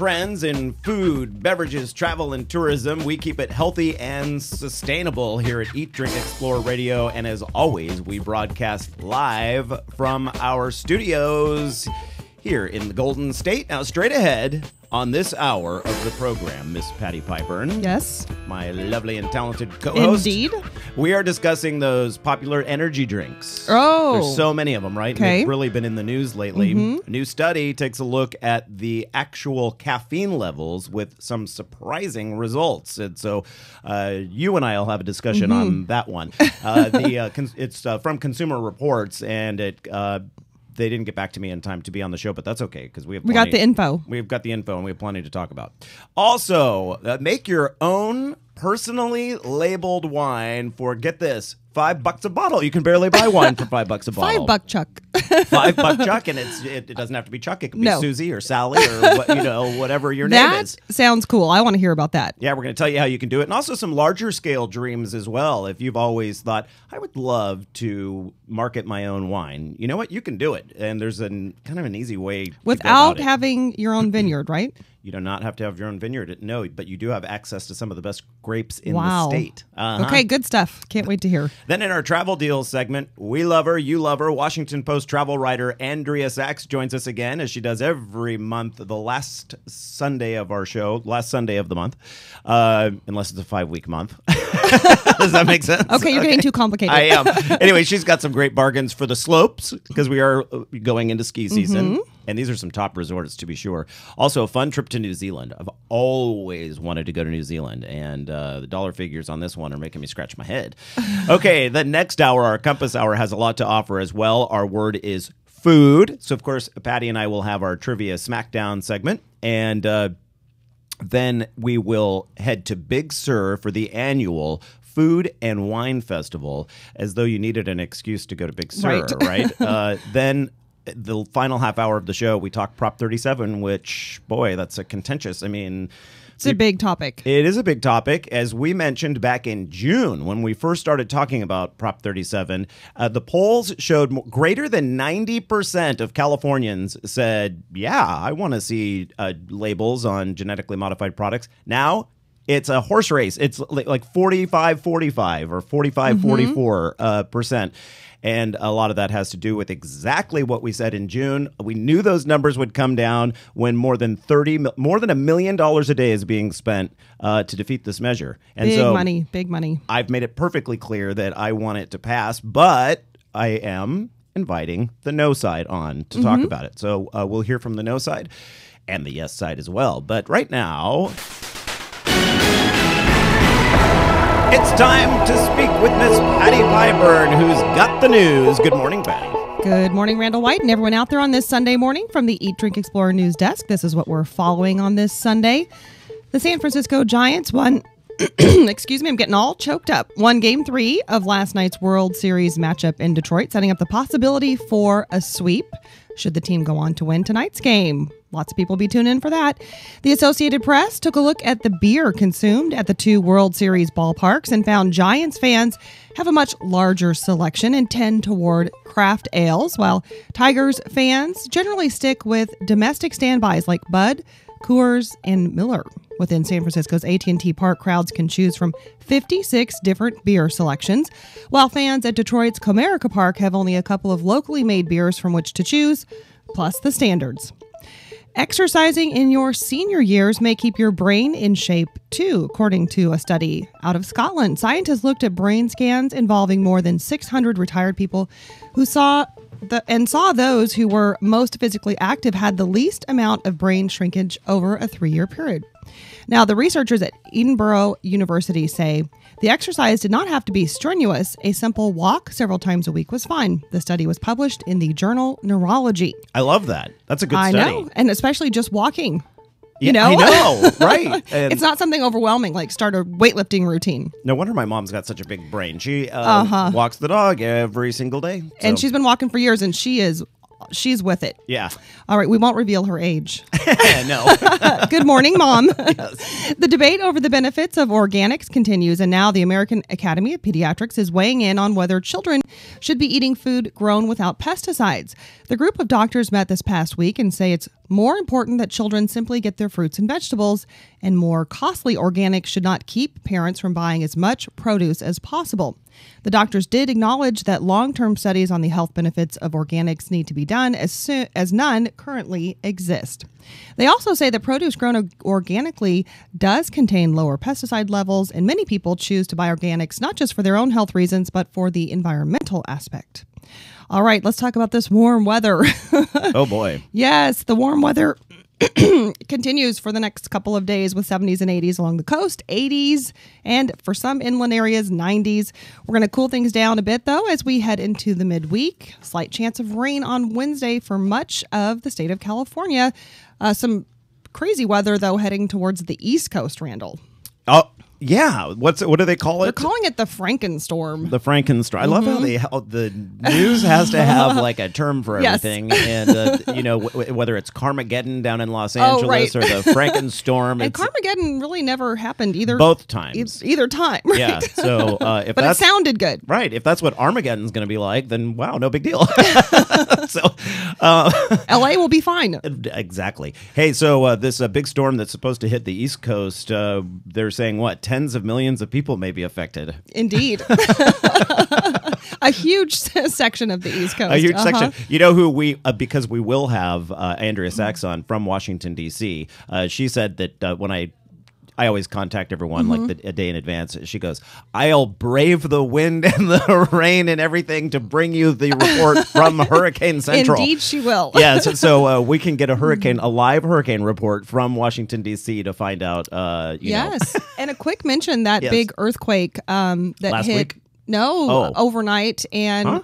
trends in food, beverages, travel, and tourism. We keep it healthy and sustainable here at Eat, Drink, Explore Radio. And as always, we broadcast live from our studios here in the Golden State. Now, straight ahead on this hour of the program, Miss Patty Pyburn. Yes. My lovely and talented co-host. Indeed. We are discussing those popular energy drinks. Oh. There's so many of them, right? Okay. They've really been in the news lately. A new study takes a look at the actual caffeine levels with some surprising results. And so you and I will have a discussion on that one. It's from Consumer Reports, and they didn't get back to me in time to be on the show, but that's okay because we got the info. We've got the info, and we have plenty to talk about. Also, make your own personally labeled wine for, get this, $5 a bottle. You can barely buy wine for $5 a bottle. $5 Chuck. $5 Chuck, and it doesn't have to be Chuck. It can be Susie or Sally or whatever your name is. That sounds cool. I want to hear about that. Yeah, we're going to tell you how you can do it, and also some larger scale dreams as well. If you've always thought, I would love to market my own wine, you know what? You can do it, and there's kind of an easy way without having your own vineyard, right? You do not have to have your own vineyard. No, but you do have access to some of the best grapes in the state. Okay, good stuff. Can't wait to hear. Then in our travel deals segment, we love her, you love her. Washington Post travel writer Andrea Sachs joins us again, as she does every month, the last Sunday of our show, last Sunday of the month, unless it's a 5-week month. Does that make sense? Okay, you're getting too complicated. I am. Anyway, she's got some great bargains for the slopes because we are going into ski season. And these are some top resorts, to be sure. Also, a fun trip to New Zealand. I've always wanted to go to New Zealand, and the dollar figures on this one are making me scratch my head. Okay, the next hour, our Compass Hour, has a lot to offer as well. Our word is food. So, of course, Patty and I will have our Trivia Smackdown segment, and then we will head to Big Sur for the annual Food and Wine Festival, as though you needed an excuse to go to Big Sur, right? Then the final half hour of the show, we talk Prop 37, which, boy, that's a contentious, it's a big topic. It is a big topic. As we mentioned back in June, when we first started talking about Prop 37, the polls showed greater than 90% of Californians said, yeah, I want to see labels on genetically modified products. Now, it's a horse race. It's like 45-45 or 45-44%. And a lot of that has to do with exactly what we said in June. We knew those numbers would come down when more than $1 million a day is being spent to defeat this measure. And big money. I've made it perfectly clear that I want it to pass, but I am inviting the no side on to talk about it. So we'll hear from the no side and the yes side as well. But right now, it's time to speak with Miss Patty Pyburn, who's got the news. Good morning, Patty. Good morning, Randall White, and everyone out there on this Sunday morning from the Eat, Drink, Explore news desk. This is what we're following on this Sunday. The San Francisco Giants won, excuse me, I'm getting all choked up, won Game 3 of last night's World Series matchup in Detroit, setting up the possibility for a sweep should the team go on to win tonight's game. Lots of people be tuning in for that. The Associated Press took a look at the beer consumed at the 2 World Series ballparks and found Giants fans have a much larger selection and tend toward craft ales, while Tigers fans generally stick with domestic standbys like Bud, Coors, and Miller. Within San Francisco's AT&T Park, crowds can choose from 56 different beer selections, while fans at Detroit's Comerica Park have only a couple of locally made beers from which to choose, plus the standards. Exercising in your senior years may keep your brain in shape, too, according to a study out of Scotland. Scientists looked at brain scans involving more than 600 retired people who saw those who were most physically active had the least amount of brain shrinkage over a 3-year period. Now, the researchers at Edinburgh University say the exercise did not have to be strenuous. A simple walk several times a week was fine. The study was published in the journal Neurology. I love that. That's a good study. I know, and especially just walking. You know? I know, right. And it's not something overwhelming, like start a weightlifting routine. No wonder my mom's got such a big brain. She walks the dog every single day. And she's been walking for years, and she is she's with it. Yeah. All right, we won't reveal her age. No. Good morning, Mom. Yes. The debate over the benefits of organics continues, and now the American Academy of Pediatrics is weighing in on whether children should be eating food grown without pesticides. The group of doctors met this past week and say it's more important that children simply get their fruits and vegetables, and more costly organics should not keep parents from buying as much produce as possible. The doctors did acknowledge that long-term studies on the health benefits of organics need to be done as none currently exist. They also say that produce grown organically does contain lower pesticide levels, and many people choose to buy organics not just for their own health reasons, but for the environmental aspect. All right, let's talk about this warm weather. Oh, boy. Yes, the warm weather continues for the next couple of days with 70s and 80s along the coast, 80s, and for some inland areas, 90s. We're going to cool things down a bit, though, as we head into the midweek. Slight chance of rain on Wednesday for much of the state of California. Some crazy weather, though, heading towards the East Coast, Randall. Oh, yeah. What do they call it? They're calling it the Frankenstorm. The Frankenstorm. I love how the news has to have like a term for Yes. everything, and whether it's Carmageddon down in Los Angeles right. or the Frankenstorm. And Carmageddon really never happened either. Both times. Either time. Right? Yeah. So if But it that's sounded good. right, if that's what Armageddon's going to be like, then wow, no big deal. So LA will be fine. exactly. Hey, so this big storm that's supposed to hit the East Coast, they're saying what? Tens of millions of people may be affected. Indeed. A huge section of the East Coast. A huge section. You know who because we will have Andrea Sachs on from Washington, D.C. She said that when I always contact everyone like a day in advance. She goes, I'll brave the wind and the rain and everything to bring you the report from Hurricane Central. Indeed, she will. Yeah, so we can get a live hurricane report from Washington, D.C. to find out, Yes. And a quick mention, that Yes. big earthquake that Last hit week? overnight and Huh?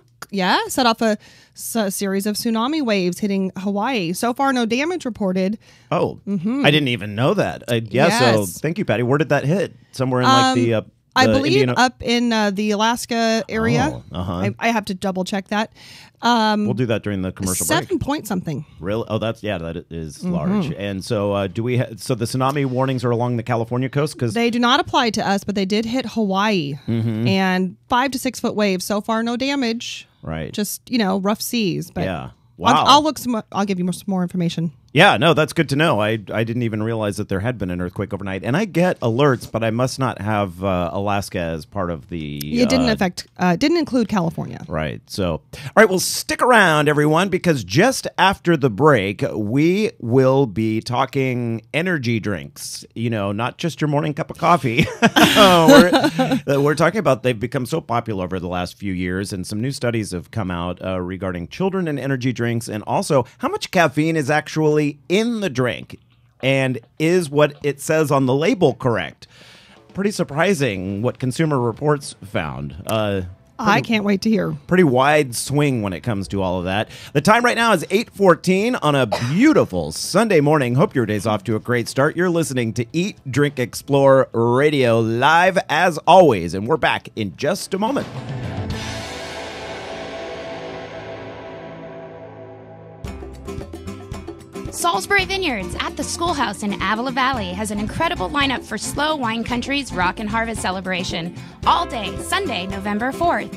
set off a series of tsunami waves hitting Hawaii. So far, no damage reported. Oh, I didn't even know that. So Yes. thank you, Patty. Where did that hit? Somewhere in like the I believe Indian... up in the Alaska area. Oh, uh-huh. I have to double check that. We'll do that during the commercial break. 7 point something. Really? Oh, that is large. And so, do we? So the tsunami warnings are along the California coast because They do not apply to us, but they did hit Hawaii, and 5 to 6 foot waves. So far, no damage. right. Just rough seas. But Yeah. Wow. I'll look some. I'll give you some more information. Yeah, no, that's good to know. I didn't even realize that there had been an earthquake overnight, and I get alerts, but I must not have Alaska as part of the. It didn't include California. Right. So, all right, well, stick around, everyone, because just after the break, we will be talking energy drinks. Not just your morning cup of coffee. We're talking about they've become so popular over the last few years, and some new studies have come out regarding children and energy drinks, and also how much caffeine is actually in the drink, and is what it says on the label correct? Pretty surprising what Consumer Reports found. I can't wait to hear. Pretty wide swing when it comes to all of that. The time right now is 8:14 on a beautiful Sunday morning. Hope your day's off to a great start. You're listening to Eat, Drink, Explore Radio live as always, and we're back in just a moment. Salisbury Vineyards at the Schoolhouse in Avila Valley has an incredible lineup for Slow Wine Country's Rock and Harvest celebration, all day Sunday, November 4th.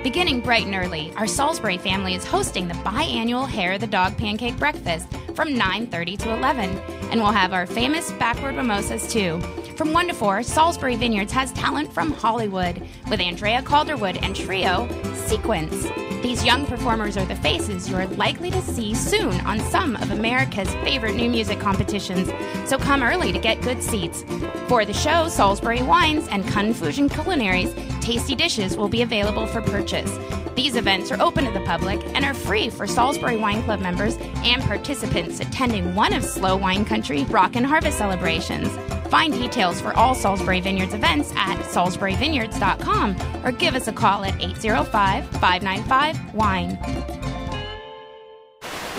Beginning bright and early, our Salisbury family is hosting the biannual Hair the Dog Pancake Breakfast from 9:30 to 11, and we'll have our famous backward mimosas too. From 1 to 4, Salisbury Vineyards has talent from Hollywood with Andrea Calderwood and trio Sequence. These young performers are the faces you are likely to see soon on some of America's favorite new music competitions, so come early to get good seats. For the show, Salisbury Wines and Confusion Culinaries tasty dishes will be available for purchase. These events are open to the public and are free for Salisbury Wine Club members and participants attending one of Slow Wine Country Rock and Harvest celebrations. Find details for all Salisbury Vineyards events at salisburyvineyards.com or give us a call at 805-595-WINE.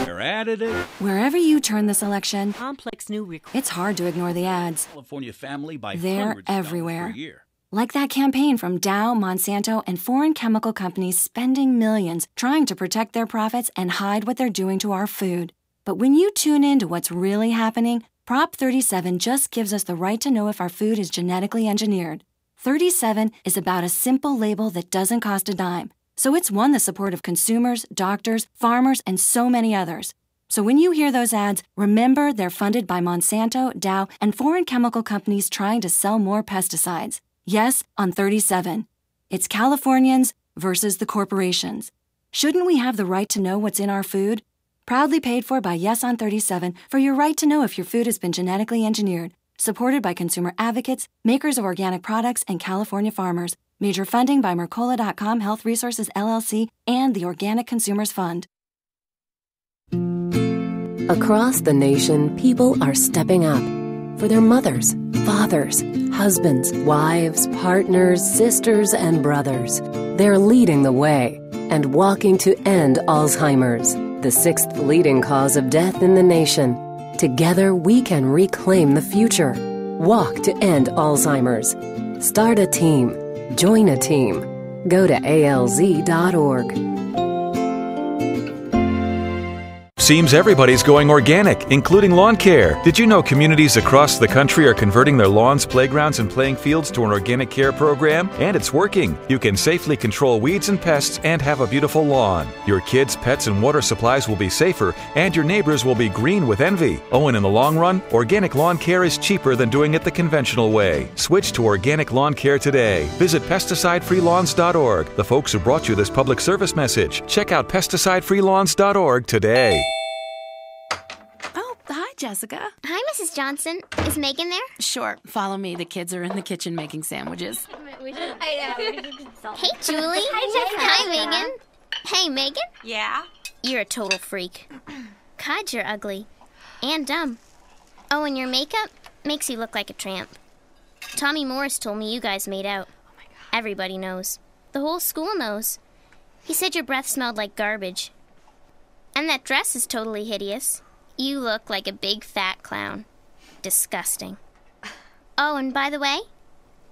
We're at it. Wherever you turn this election, Complex new it's hard to ignore the ads. California family by They're hundreds of dollars everywhere. per year. Like that campaign from Dow, Monsanto, and foreign chemical companies spending millions trying to protect their profits and hide what they're doing to our food. But when you tune in to what's really happening, Prop 37 just gives us the right to know if our food is genetically engineered. 37 is about a simple label that doesn't cost a dime. So it's won the support of consumers, doctors, farmers, and so many others. So when you hear those ads, remember they're funded by Monsanto, Dow, and foreign chemical companies trying to sell more pesticides. Yes, on 37. It's Californians versus the corporations. Shouldn't we have the right to know what's in our food? Proudly paid for by Yes on 37 for your right to know if your food has been genetically engineered. Supported by consumer advocates, makers of organic products, and California farmers. Major funding by Mercola.com Health Resources LLC and the Organic Consumers Fund. Across the nation, people are stepping up for their mothers, fathers, husbands, wives, partners, sisters, and brothers. They're leading the way and walking to end Alzheimer's, the 6th leading cause of death in the nation. Together, we can reclaim the future. Walk to end Alzheimer's. Start a team. Join a team. Go to alz.org. Seems everybody's going organic, including lawn care. Did you know communities across the country are converting their lawns, playgrounds, and playing fields to an organic care program? And it's working. You can safely control weeds and pests and have a beautiful lawn. Your kids, pets, and water supplies will be safer, and your neighbors will be green with envy. Oh, and in the long run, organic lawn care is cheaper than doing it the conventional way. Switch to organic lawn care today. Visit pesticidefreelawns.org. The folks who brought you this public service message. Check out pesticidefreelawns.org today. Hi, Jessica. Hi, Mrs. Johnson. Is Megan there? Sure. Follow me. The kids are in the kitchen making sandwiches. Hey, Julie. Hi, Megan. Hey, Megan. Yeah? You're a total freak. God, you're ugly. And dumb. Oh, and your makeup makes you look like a tramp. Tommy Morris told me you guys made out. Oh my God. Everybody knows. The whole school knows. He said your breath smelled like garbage. And that dress is totally hideous. You look like a big fat clown. Disgusting. Oh, and by the way,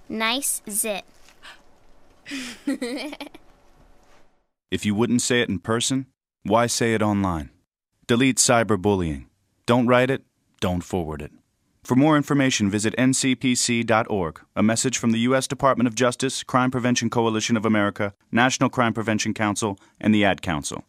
nice zit. If you wouldn't say it in person, why say it online? Delete cyberbullying. Don't write it, don't forward it. For more information, visit ncpc.org. A message from the U.S. Department of Justice, Crime Prevention Coalition of America, National Crime Prevention Council, and the Ad Council.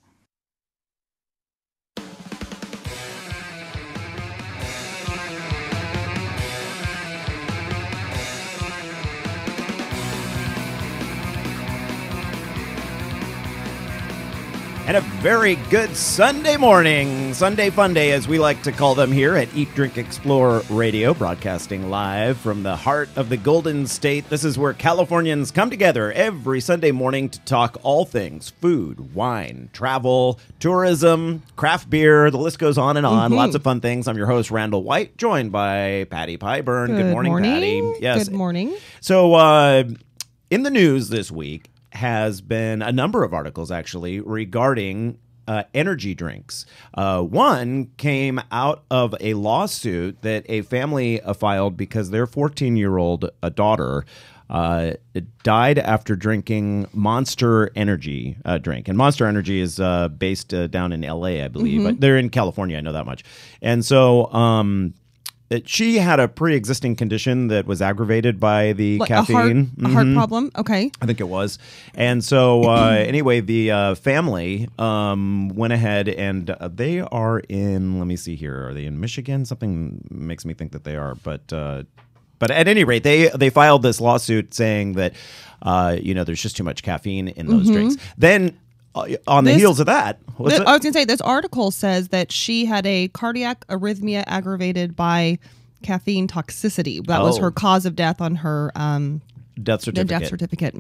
And a very good Sunday morning, Sunday Fun Day, as we like to call them here at Eat, Drink, Explore Radio, broadcasting live from the heart of the Golden State. This is where Californians come together every Sunday morning to talk all things food, wine, travel, tourism, craft beer. The list goes on and on. Lots of fun things. I'm your host, Randall White, joined by Patty Pyburn. Good morning, Patty. Yes. Good morning. So in the news this week has been a number of articles, actually, regarding energy drinks. One came out of a lawsuit that a family filed because their 14-year-old daughter died after drinking Monster Energy drink. And Monster Energy is based down in L.A., I believe. But they're in California, I know that much. And so she had a pre-existing condition that was aggravated by the caffeine. A heart problem? Okay. I think it was. And so anyway, the family went ahead and they are in, let me see here, are they in Michigan? Something makes me think that they are. But at any rate, they filed this lawsuit saying that, there's just too much caffeine in those drinks. Then on the heels of that, I was going to say, this article says that she had a cardiac arrhythmia aggravated by caffeine toxicity. That was her cause of death on her death certificate. Death certificate.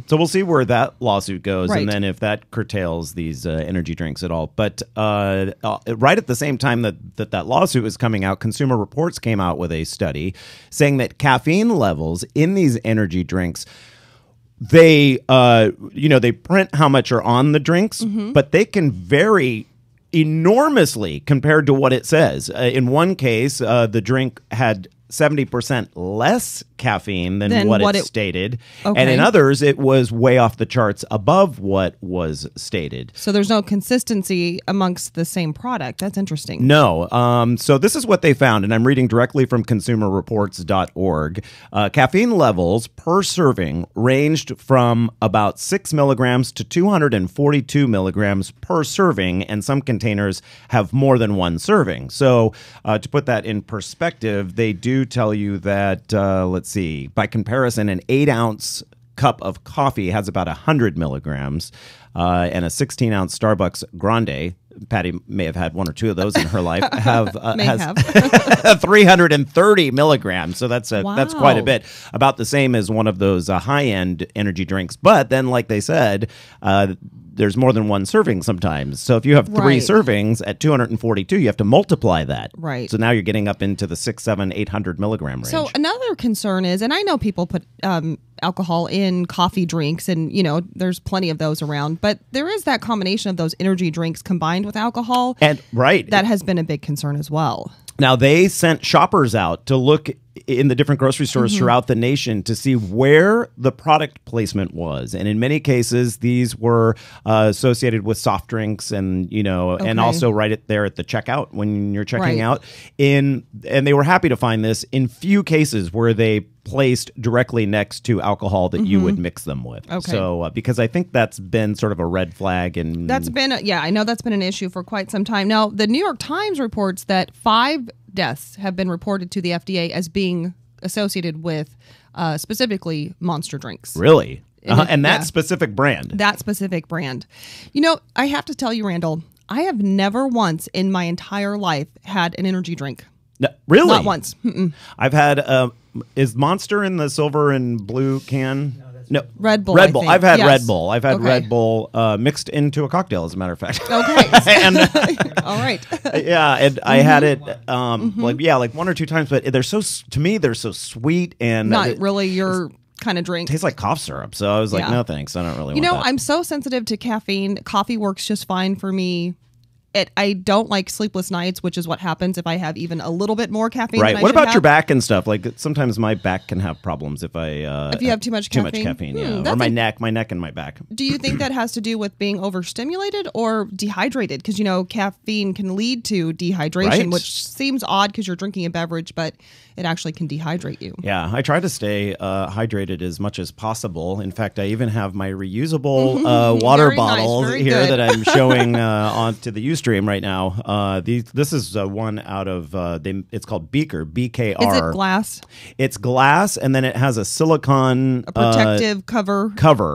So we'll see where that lawsuit goes, Right. and then if that curtails these energy drinks at all. But right at the same time that lawsuit was coming out, Consumer Reports came out with a study saying that caffeine levels in these energy drinks, they print how much are on the drinks, but they can vary enormously compared to what it says. In one case, the drink had 70% less caffeine than what it stated. Okay. And in others, it was way off the charts above what was stated. So there's no consistency amongst the same product. That's interesting. No. So this is what they found, and I'm reading directly from consumerreports.org. Caffeine levels per serving ranged from about 6 milligrams to 242 milligrams per serving, and some containers have more than one serving. So to put that in perspective, they do tell you that, let's see, by comparison, an 8-ounce cup of coffee has about 100 milligrams, and a 16-ounce Starbucks Grande, Patty may have had one or two of those in her life, has 330 milligrams. So that's quite a bit. About the same as one of those high-end energy drinks. But then, like they said, there's more than one serving sometimes. So if you have 3 servings at 242, you have to multiply that. Right. So now you're getting up into the 600, 700, 800 milligram range. So another concern is, and I know people put alcohol in coffee drinks, and there's plenty of those around, but there is that combination of those energy drinks combined with alcohol, and that has been a big concern as well. Now, they sent shoppers out to look in the different grocery stores throughout the nation to see where the product placement was. And in many cases, these were associated with soft drinks and, and also right there at the checkout when you're checking out. And they were happy to find this in few cases where they placed directly next to alcohol that you would mix them with. Okay. So because I think that's been sort of a red flag. And that's been, I know that's been an issue for quite some time. Now, the New York Times reports that 5 deaths have been reported to the FDA as being associated with specifically Monster drinks. Really? And that specific brand? That specific brand. I have to tell you, Randall, I have never once in my entire life had an energy drink. No, really? Not once. Mm-mm. I've had, is Monster in the silver and blue can? No, Red Bull. Red Bull. I've had Yes. Red Bull. I've had Red Bull mixed into a cocktail, as a matter of fact. Okay. And, all right. Yeah, and I had it like 1 or 2 times, but they're to me they're so sweet and not really your kind of drink. Tastes like cough syrup. So I was like, no thanks, I don't really want that. I'm so sensitive to caffeine. Coffee works just fine for me. I don't like sleepless nights, which is what happens if I have even a little bit more caffeine. Right. Than What I should about have. your back and stuff? Like sometimes my back can have problems if you have too much caffeine. Too much caffeine, yeah. Or my neck and my back. Do you think that has to do with being overstimulated or dehydrated? Because caffeine can lead to dehydration, which seems odd because you're drinking a beverage, but it actually can dehydrate you. Yeah, I try to stay hydrated as much as possible. In fact, I even have my reusable water bottles here that I'm showing onto the Ustream right now. This is one out of it's called Beaker, BKR. Is it glass? It's glass, and then it has a silicone protective cover.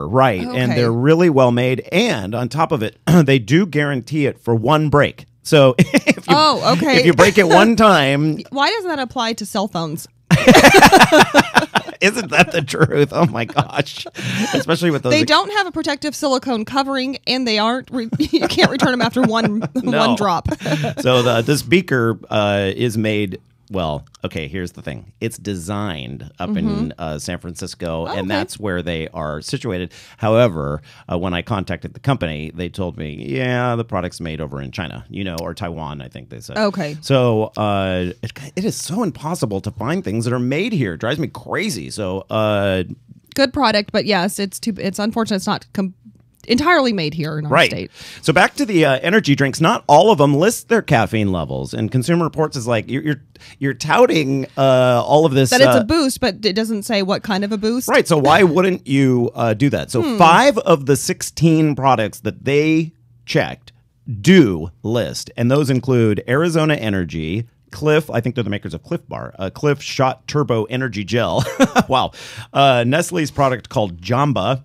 Right? Okay. And they're really well made. And on top of it, they do guarantee it for one break. So if you break it one time, why doesn't that apply to cell phones? Isn't that the truth? Oh my gosh! Especially with those. They don't have a protective silicone covering, and they aren't. You can't return them after one drop. So this beaker is made. Well, okay, here's the thing. It's designed up in San Francisco, and that's where they are situated. However, when I contacted the company, they told me, the product's made over in China, or Taiwan, I think they said. Okay. So it is so impossible to find things that are made here. It drives me crazy. So good product, but yes, it's unfortunate it's not entirely made here in our state. So back to the energy drinks. Not all of them list their caffeine levels, and Consumer Reports is like you're touting all of this that it's a boost, but it doesn't say what kind of a boost. Right. So why wouldn't you do that? So 5 of the 16 products that they checked do list, and those include Arizona Energy, Cliff, I think they're the makers of Cliff Bar, Cliff Shot Turbo Energy Gel. Wow. Nestle's product called Jamba,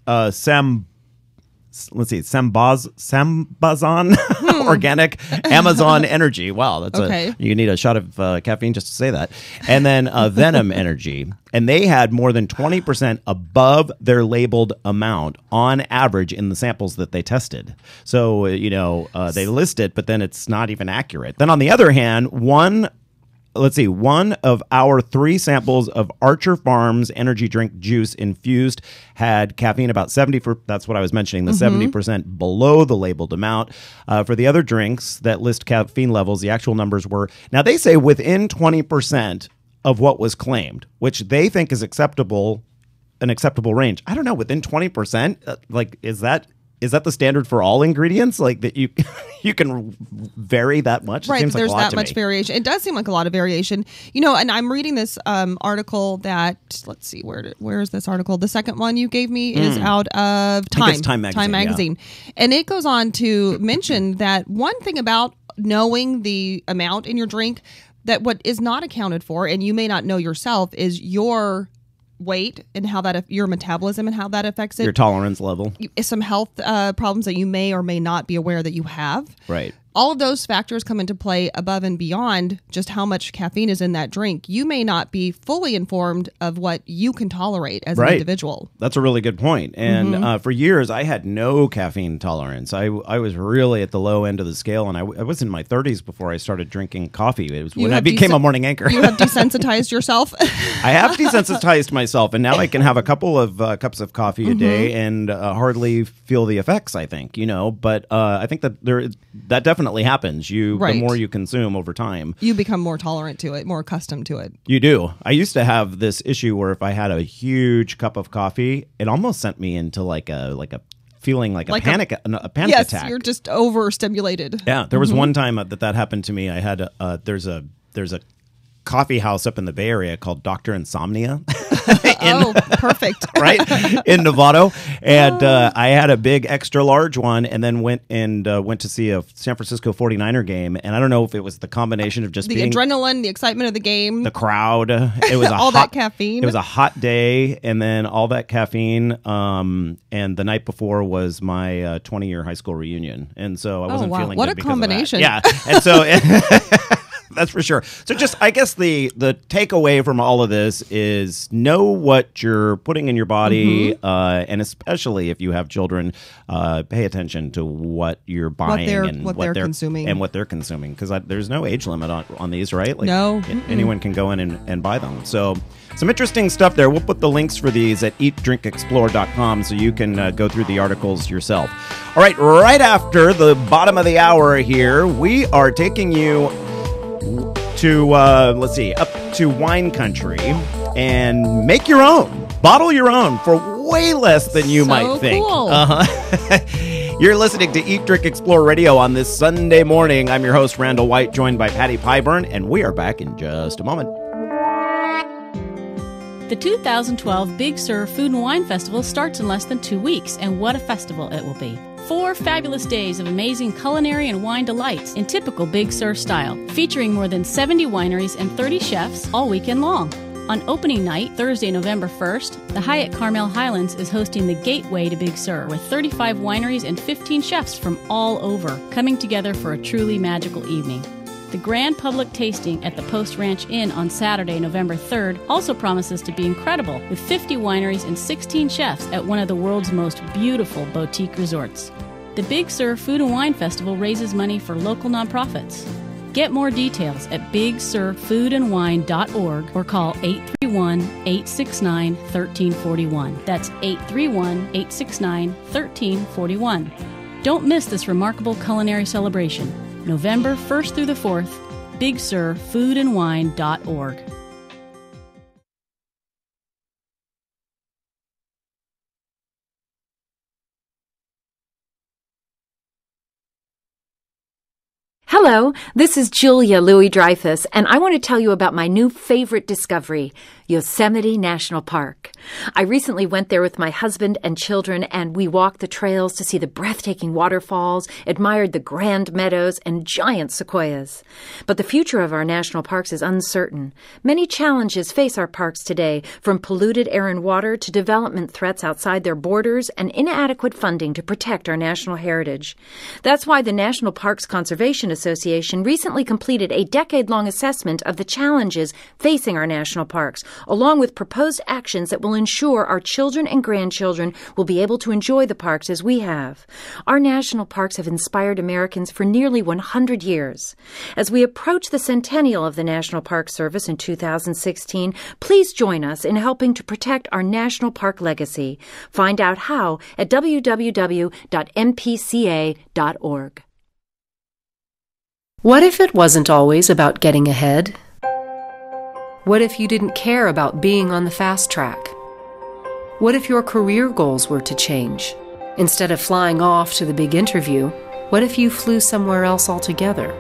Sambazon Organic, Amazon Energy. Wow, that's you need a shot of caffeine just to say that. And then Venom Energy, and they had more than 20% above their labeled amount on average in the samples that they tested. So they list it, but then it's not even accurate. Then on the other hand, one of our 3 samples of Archer Farms energy drink juice infused had caffeine about 70. That's what I was mentioning, the 70% below the labeled amount. For the other drinks that list caffeine levels, the actual numbers were, now they say within 20%. of what was claimed, which they think is an acceptable range. I don't know, within 20%, like, is that the standard for all ingredients? Like that you can vary that much? Right, It seems there's like a lot that to much me. variation. It does seem like a lot of variation. And I'm reading this article that, let's see, where is this article? The second one you gave me is out of I think it's Time Magazine, And it goes on to mention that one thing about knowing the amount in your drink, that what is not accounted for, and you may not know yourself, is your weight and how that your metabolism and how that affects it. Your tolerance level. Some health problems that you may or may not be aware that you have. Right. All of those factors come into play above and beyond just how much caffeine is in that drink. You may not be fully informed of what you can tolerate as an individual. That's a really good point. And for years, I had no caffeine tolerance. I was really at the low end of the scale, and I was in my 30s before I started drinking coffee. It was when I became a morning anchor. You have desensitized yourself? I have desensitized myself, and now I can have a couple of cups of coffee a day and hardly feel the effects, I think, But I think that that definitely happens. The more you consume over time, you become more tolerant to it, more accustomed to it. You do. I used to have this issue where if I had a huge cup of coffee, it almost sent me into like a feeling like a panic attack. Yes, you're just overstimulated. Yeah, there was one time that happened to me. I had there's a coffee house up in the Bay Area called Dr. Insomnia. Perfect. Right? In Novato. And I had a big extra large one and then went to see a San Francisco 49er game. And I don't know if it was the combination of just the adrenaline, the excitement of the game, the crowd. It was that caffeine. It was a hot day and then all that caffeine. And the night before was my 20-year high school reunion. And so I wasn't feeling what good a because combination. of that. Yeah. And so... That's for sure. So just, I guess the takeaway from all of this is know what you're putting in your body, and especially if you have children, pay attention to what you're buying what they're consuming. And what they're consuming. Because there's no age limit on these, right? Like, no. Anyone can go in and buy them. So some interesting stuff there. We'll put the links for these at eatdrinkexplore.com so you can go through the articles yourself. All right after the bottom of the hour here, we are taking you to up to wine country and make your own, bottle your own for way less than you might think. Cool. You're listening to Eat, Drink, Explore Radio on this Sunday morning. I'm your host, Randall White, joined by Patty Pyburn, and we are back in just a moment. The 2012 Big Sur Food and Wine Festival starts in less than 2 weeks, and what a festival it will be. 4 fabulous days of amazing culinary and wine delights in typical Big Sur style, featuring more than 70 wineries and 30 chefs all weekend long. On opening night, Thursday, November 1st, the Hyatt Carmel Highlands is hosting the Gateway to Big Sur with 35 wineries and 15 chefs from all over, coming together for a truly magical evening. The grand public tasting at the Post Ranch Inn on Saturday, November 3rd, also promises to be incredible, with 50 wineries and 16 chefs at one of the world's most beautiful boutique resorts. The Big Sur Food and Wine Festival raises money for local nonprofits. Get more details at bigsurfoodandwine.org or call 831-869-1341. That's 831-869-1341. Don't miss this remarkable culinary celebration. November 1st through the 4th, bigsurfoodandwine.org. Hello, this is Julia Louis-Dreyfus, and I want to tell you about my new favorite discovery, Yosemite National Park. I recently went there with my husband and children, and we walked the trails to see the breathtaking waterfalls, admired the grand meadows, and giant sequoias. But the future of our national parks is uncertain. Many challenges face our parks today, from polluted air and water to development threats outside their borders and inadequate funding to protect our national heritage. That's why the National Parks Conservation Association recently completed a decade-long assessment of the challenges facing our national parks, along with proposed actions that will ensure our children and grandchildren will be able to enjoy the parks as we have. Our national parks have inspired Americans for nearly 100 years. As we approach the centennial of the National Park Service in 2016, please join us in helping to protect our national park legacy. Find out how at www.mpca.org. What if it wasn't always about getting ahead? What if you didn't care about being on the fast track? What if your career goals were to change? Instead of flying off to the big interview, what if you flew somewhere else altogether?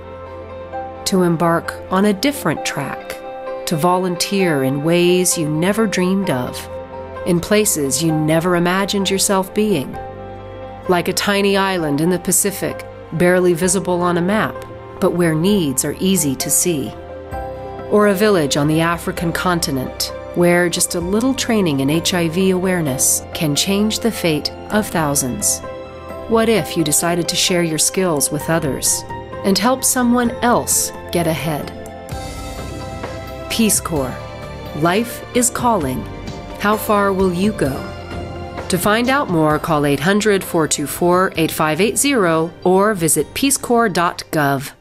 To embark on a different track, to volunteer in ways you never dreamed of, in places you never imagined yourself being. Like a tiny island in the Pacific, barely visible on a map, but where needs are easy to see. Or a village on the African continent, where just a little training in HIV awareness can change the fate of thousands. What if you decided to share your skills with others and help someone else get ahead? Peace Corps. Life is calling. How far will you go? To find out more, call 800-424-8580 or visit peacecorps.gov.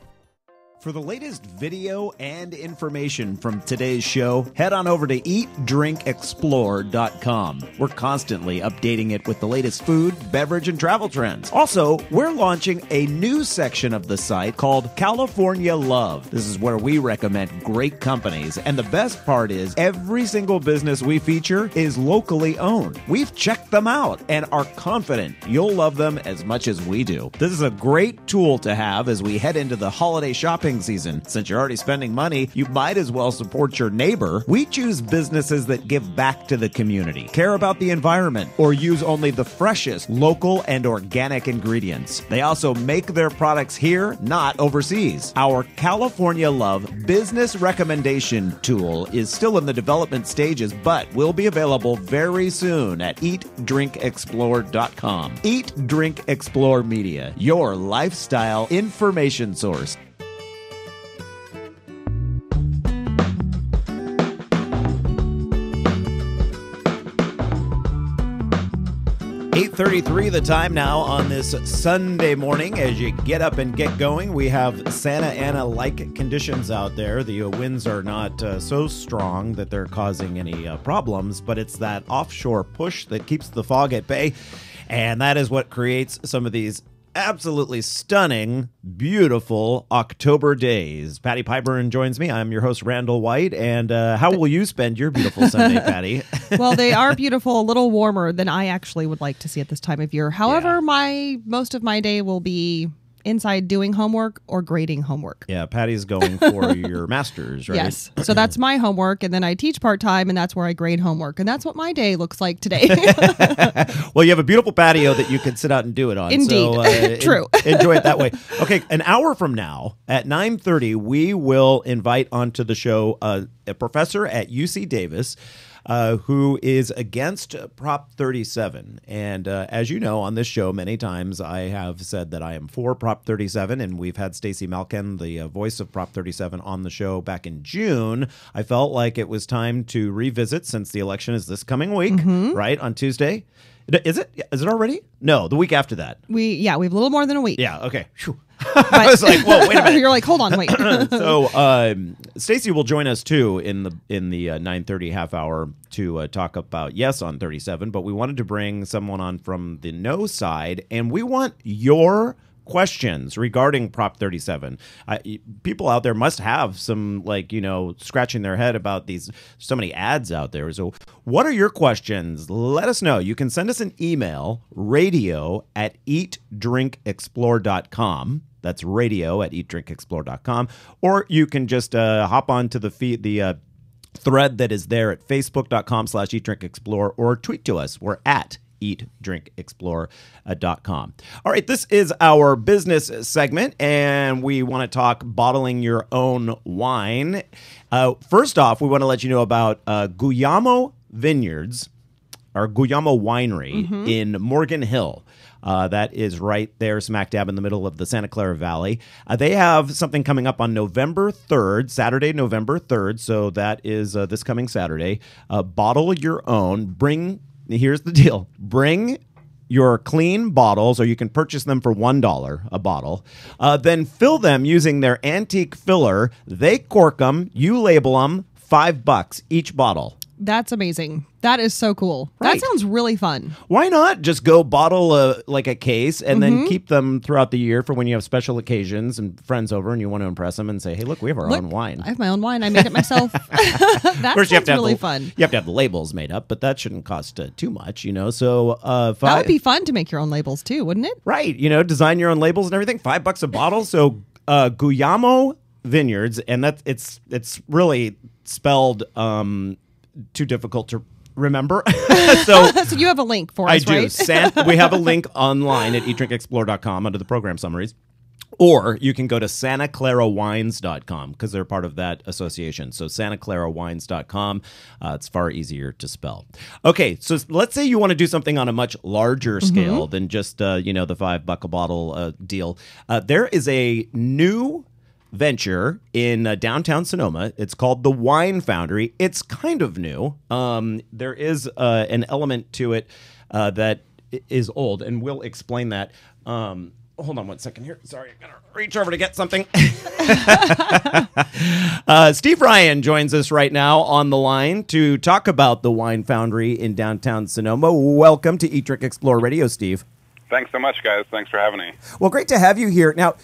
For the latest video and information from today's show, head on over to eatdrinkexplore.com. We're constantly updating it with the latest food, beverage, and travel trends. Also, we're launching a new section of the site called California Love. This is where we recommend great companies, and the best part is every single business we feature is locally owned. We've checked them out and are confident you'll love them as much as we do. This is a great tool to have as we head into the holiday shopping season. Since you're already spending money, you might as well support your neighbor. We choose businesses that give back to the community, care about the environment, or use only the freshest local and organic ingredients. They also make their products here, not overseas. Our California Love business recommendation tool is still in the development stages, but will be available very soon at eatdrinkexplore.com. Eat Drink Explore Media, your lifestyle information source. 8:33 the time now on this Sunday morning. As you get up and get going, we have Santa Ana-like conditions out there. The winds are not so strong that they're causing any problems, but it's that offshore push that keeps the fog at bay, and that is what creates some of these absolutely stunning, beautiful October days. Patty Pyburn joins me. I'm your host, Randall White. And how will you spend your beautiful Sunday, Patty? Well, they are beautiful, a little warmer than I actually would like to see at this time of year. However, most of my day will be inside doing homework or grading homework. Yeah, Patty's going for your master's, right? Yes. So that's my homework, and then I teach part-time, and that's where I grade homework. And that's what my day looks like today. Well, you have a beautiful patio that you can sit out and do it on. Indeed. So, True. Enjoy it that way. Okay, an hour from now at 9:30, we will invite onto the show a professor at UC Davis who is against Prop 37. And as you know, on this show, many times I have said that I am for Prop 37, and we've had Stacey Malkin, the voice of Prop 37, on the show back in June. I felt like it was time to revisit since the election is this coming week, right, on Tuesday. Is it? Is it already? No, the week after that. We have a little more than a week. Yeah, okay. I was like, whoa, wait a minute. You're like, hold on, wait. So Stacey will join us too in the 9:30 half hour to talk about on 37, but we wanted to bring someone on from the no side, and we want your questions regarding Prop 37. People out there must have some, scratching their head about so many ads out there. So what are your questions? Let us know. You can send us an email, radio@eatdrinkexplore.com. That's radio@eatdrinkexplore.com. Or you can just hop onto the feed, the thread that is there at facebook.com/eatdrinkexplore, or tweet to us. We're at eatdrinkexplore.com. All right, this is our business segment, and we want to talk bottling your own wine. First off, we want to let you know about Guglielmo Vineyards, or Guglielmo Winery in Morgan Hill. That is right there, smack dab in the middle of the Santa Clara Valley. They have something coming up on November 3rd, Saturday, November 3rd. So that is this coming Saturday. Bottle your own. Here's the deal. Bring your clean bottles, or you can purchase them for $1 a bottle. Then fill them using their antique filler. They cork them. You label them. $5 each bottle. That's amazing. That is so cool. Right. That sounds really fun. Why not just go bottle a case and then keep them throughout the year for when you have special occasions and friends over and you want to impress them and say, hey, look, we have our own wine. I have my own wine. I made it myself. That Of course, sounds really fun. You have to have the labels made up, but that shouldn't cost too much, you know. So that would be fun to make your own labels too, wouldn't it? Right. You know, design your own labels and everything. $5 a bottle. So Guglielmo Vineyards, and it's really spelled too difficult to remember. So you have a link for us, right? We have a link online at eatdrinkexplore.com under the program summaries. Or you can go to SantaClaraWines.com because they're part of that association. So SantaClaraWines.com. It's far easier to spell. Okay, so let's say you want to do something on a much larger scale than just the $5 a bottle deal. There is a new venture in downtown Sonoma. It's called the Wine Foundry. It's kind of new. There is an element to it that is old, and we'll explain that. Hold on one second here. Sorry, I'm going to reach over to get something. Steve Ryan joins us right now on the line to talk about the Wine Foundry in downtown Sonoma. Welcome to Eat, Drink, Explore Radio, Steve. Thanks so much, guys. Thanks for having me. Well, great to have you here. Now,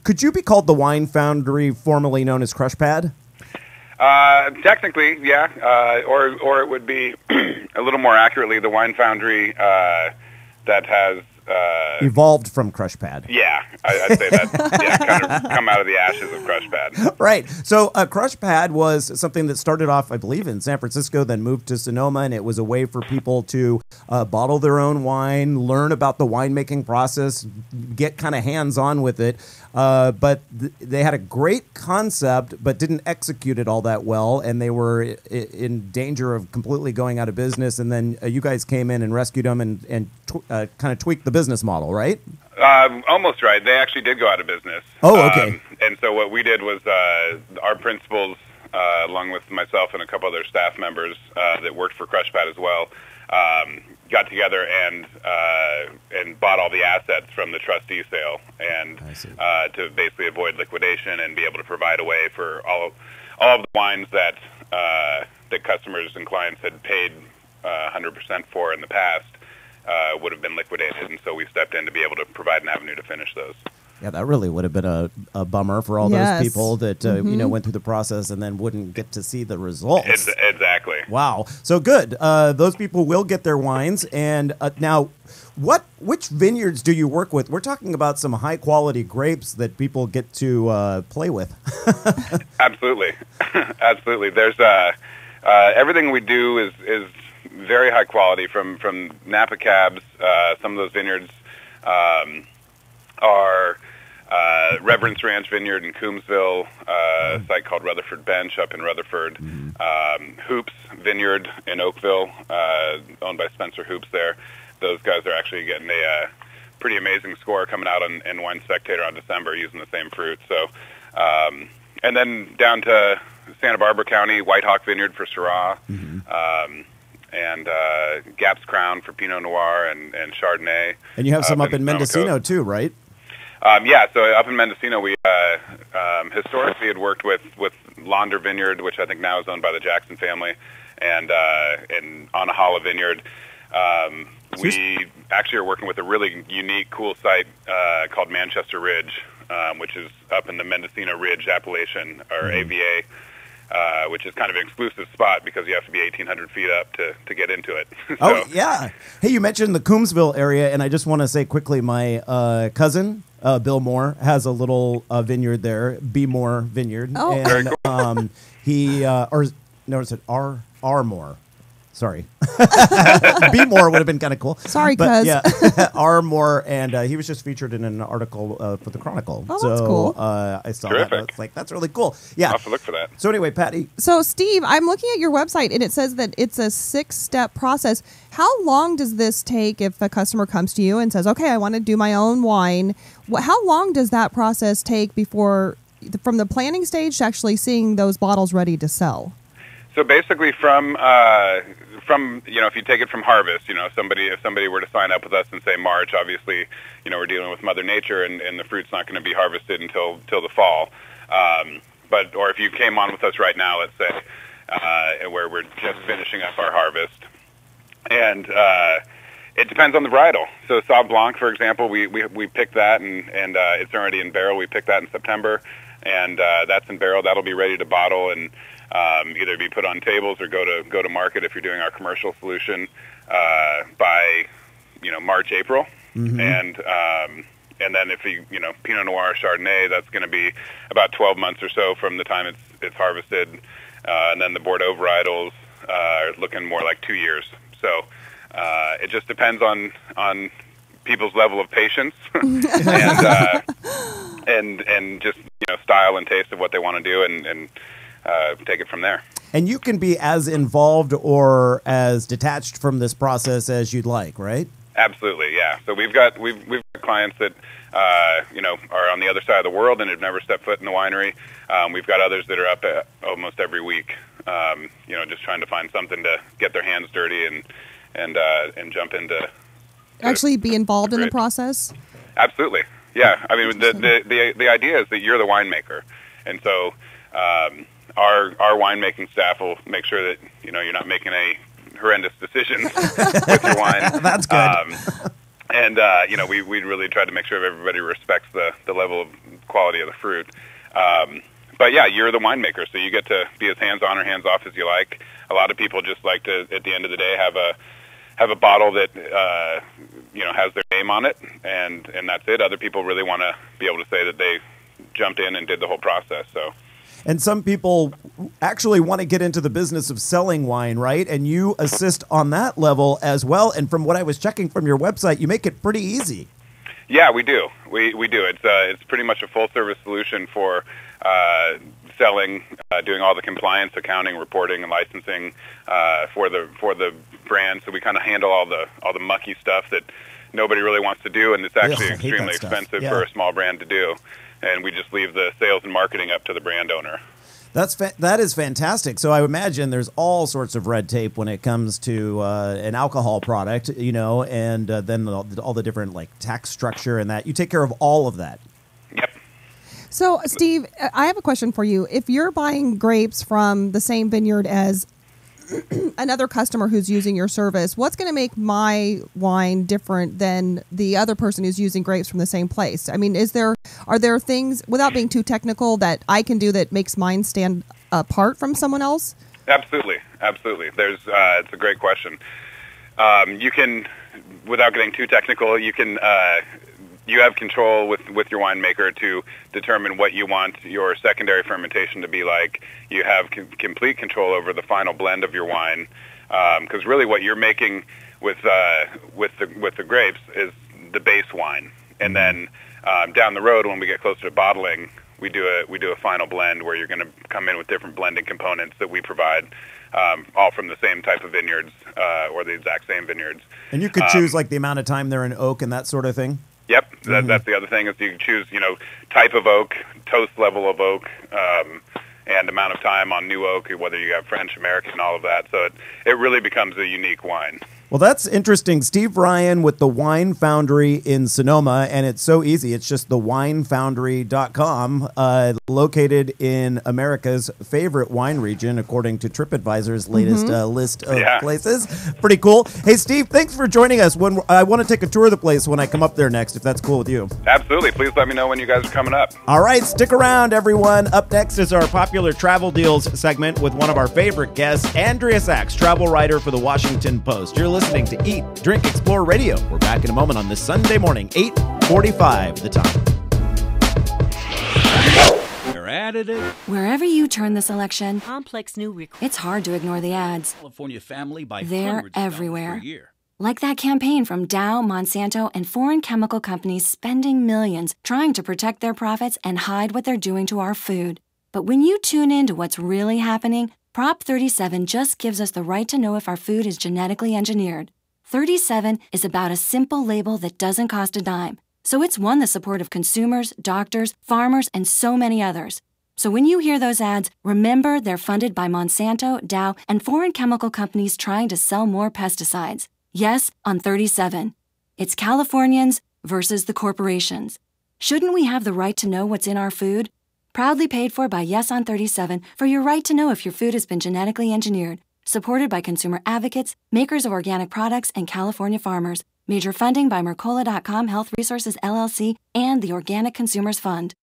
could you be called the Wine Foundry, formerly known as Crush Pad? Technically, yeah. Or it would be a little more accurately the Wine Foundry that has evolved from Crush Pad. Yeah, I'd say that. Yeah, kind of come out of the ashes of Crush Pad. Right. So Crush Pad was something that started off, I believe, in San Francisco, then moved to Sonoma, and it was a way for people to bottle their own wine, learn about the winemaking process, get kind of hands-on with it. But they had a great concept, but didn't execute it all that well, and they were in danger of completely going out of business. And then you guys came in and rescued them and kind of tweaked the business model, right? Almost right. They actually did go out of business. Oh, okay. And so what we did was our principals, along with myself and a couple other staff members that worked for Crush Pad as well, got together and bought all the assets from the trustee sale, and to basically avoid liquidation and be able to provide a way for all of the wines that that customers and clients had paid 100% for in the past would have been liquidated, and so we stepped in to be able to provide an avenue to finish those. Yeah, that really would have been a bummer for all those people that went through the process and then wouldn't get to see the results. Exactly. Wow. So good. Those people will get their wines. And now, which vineyards do you work with? We're talking about some high quality grapes that people get to play with. Absolutely, absolutely. There's everything we do is very high quality from Napa Cabs. Some of those vineyards are Reverence Ranch Vineyard in Coombsville, a site called Rutherford Bench up in Rutherford, Hoops Vineyard in Oakville, owned by Spencer Hoops there. Those guys are actually getting a pretty amazing score coming out in Wine Spectator on December using the same fruit. So, and then down to Santa Barbara County, White Hawk Vineyard for Syrah, and Gap's Crown for Pinot Noir and Chardonnay. And you have some up in Mendocino too, right? Yeah, so up in Mendocino, we historically had worked with Launder Vineyard, which I think now is owned by the Jackson family, and Anahala Vineyard. We actually are working with a really unique, cool site called Manchester Ridge, which is up in the Mendocino Ridge appellation, or AVA, which is kind of an exclusive spot because you have to be 1,800 feet up to get into it. Oh, yeah. Hey, you mentioned the Coombsville area, and I just want to say quickly, my cousin, Bill Moore, has a little vineyard there, B. Moore Vineyard. Oh, and, very cool. He, notice it, R. Moore. Sorry. B. Moore would have been kind of cool. Sorry, but, cuz. yeah, R. Moore, and he was just featured in an article for the Chronicle. Oh, so that's cool. I saw Terrific. that. It's like, that's really cool. Yeah. I'll have to look for that. So anyway, Patty. So, Steve, I'm looking at your website, and it says that it's a 6-step process. How long does this take if a customer comes to you and says, okay, I want to do my own wine? How long does that process take before, from the planning stage to actually seeing those bottles ready to sell? So basically, from if you take it from harvest, if somebody were to sign up with us in say March, obviously, we're dealing with Mother Nature, and the fruit's not going to be harvested until the fall. Or if you came on with us right now, let's say, where we're just finishing up our harvest. And it depends on the varietal. So Sauv Blanc, for example, we picked that, and it's already in barrel. We picked that in September, and that's in barrel. That'll be ready to bottle and either be put on tables or go to market if you're doing our commercial solution by March, April. And then if Pinot Noir, Chardonnay, that's going to be about 12 months or so from the time it's harvested. And then the Bordeaux varietals are looking more like 2 years. So it just depends on people's level of patience and just style and taste of what they want to do and take it from there. And you can be as involved or as detached from this process as you'd like, right? Absolutely, yeah. So we've got clients that are on the other side of the world and have never stepped foot in the winery. We've got others that are up almost every week, just trying to find something to get their hands dirty and jump into. Actually, be involved in the process. Absolutely, yeah. I mean, the idea is that you're the winemaker, and so our winemaking staff will make sure that you're not making any horrendous decisions with your wine. That's good. We really try to make sure everybody respects the level of quality of the fruit. But yeah, you're the winemaker, so you get to be as hands-on or hands-off as you like. A lot of people just like to, at the end of the day, have a bottle that has their name on it, and that's it. Other people really want to be able to say that they jumped in and did the whole process. So. And some people actually want to get into the business of selling wine, right? And you assist on that level as well. And from what I was checking from your website, you make it pretty easy. Yeah, we do. We do. It's pretty much a full-service solution for selling, doing all the compliance, accounting, reporting, and licensing for the brand. So we kind of handle all the mucky stuff that nobody really wants to do, and it's actually extremely expensive for a small brand to do. And we just leave the sales and marketing up to the brand owner. That is fantastic. So I imagine there's all sorts of red tape when it comes to an alcohol product, and then all the different tax structure and that. You take care of all of that. Yep. So, Steve, I have a question for you. If you're buying grapes from the same vineyard as another customer who's using your service, what's going to make my wine different than the other person who's using grapes from the same place? I mean, are there things, without being too technical, that I can do that makes mine stand apart from someone else? Absolutely. There's it's a great question. You can, without getting too technical, you can you have control with your winemaker to determine what you want your secondary fermentation to be like. You have complete control over the final blend of your wine, because really what you're making with the grapes is the base wine, and then down the road when we get closer to bottling, we do a final blend where you're going to come in with different blending components that we provide, all from the same type of vineyards or the exact same vineyards. And you could choose the amount of time they're in oak and that sort of thing. Yep, that's the other thing is you can choose, type of oak, toast level of oak, and amount of time on new oak, whether you have French, American, all of that. So it really becomes a unique wine. Well, that's interesting. Steve Ryan with the Wine Foundry in Sonoma, and it's so easy. It's just thewinefoundry.com, located in America's favorite wine region, according to TripAdvisor's latest list of places. Pretty cool. Hey, Steve, thanks for joining us. I want to take a tour of the place when I come up there next, if that's cool with you. Absolutely. Please let me know when you guys are coming up. All right, stick around, everyone. Up next is our popular travel deals segment with one of our favorite guests, Andrea Sachs, travel writer for the Washington Post. You're listening to Eat, Drink, Explore Radio. We're back in a moment on this Sunday morning, 8:45 the time. You're at it. Wherever you turn this election, complex new it's hard to ignore the ads. California family by They're everywhere. Like that campaign from Dow, Monsanto, and foreign chemical companies spending millions trying to protect their profits and hide what they're doing to our food. But when you tune in to what's really happening, Prop 37 just gives us the right to know if our food is genetically engineered. 37 is about a simple label that doesn't cost a dime, so it's won the support of consumers, doctors, farmers, and so many others. So when you hear those ads, remember they're funded by Monsanto, Dow, and foreign chemical companies trying to sell more pesticides. Yes, on 37. It's Californians versus the corporations. Shouldn't we have the right to know what's in our food? Proudly paid for by Yes on 37 for your right to know if your food has been genetically engineered. Supported by consumer advocates, makers of organic products, and California farmers. Major funding by Mercola.com Health Resources LLC and the Organic Consumers Fund.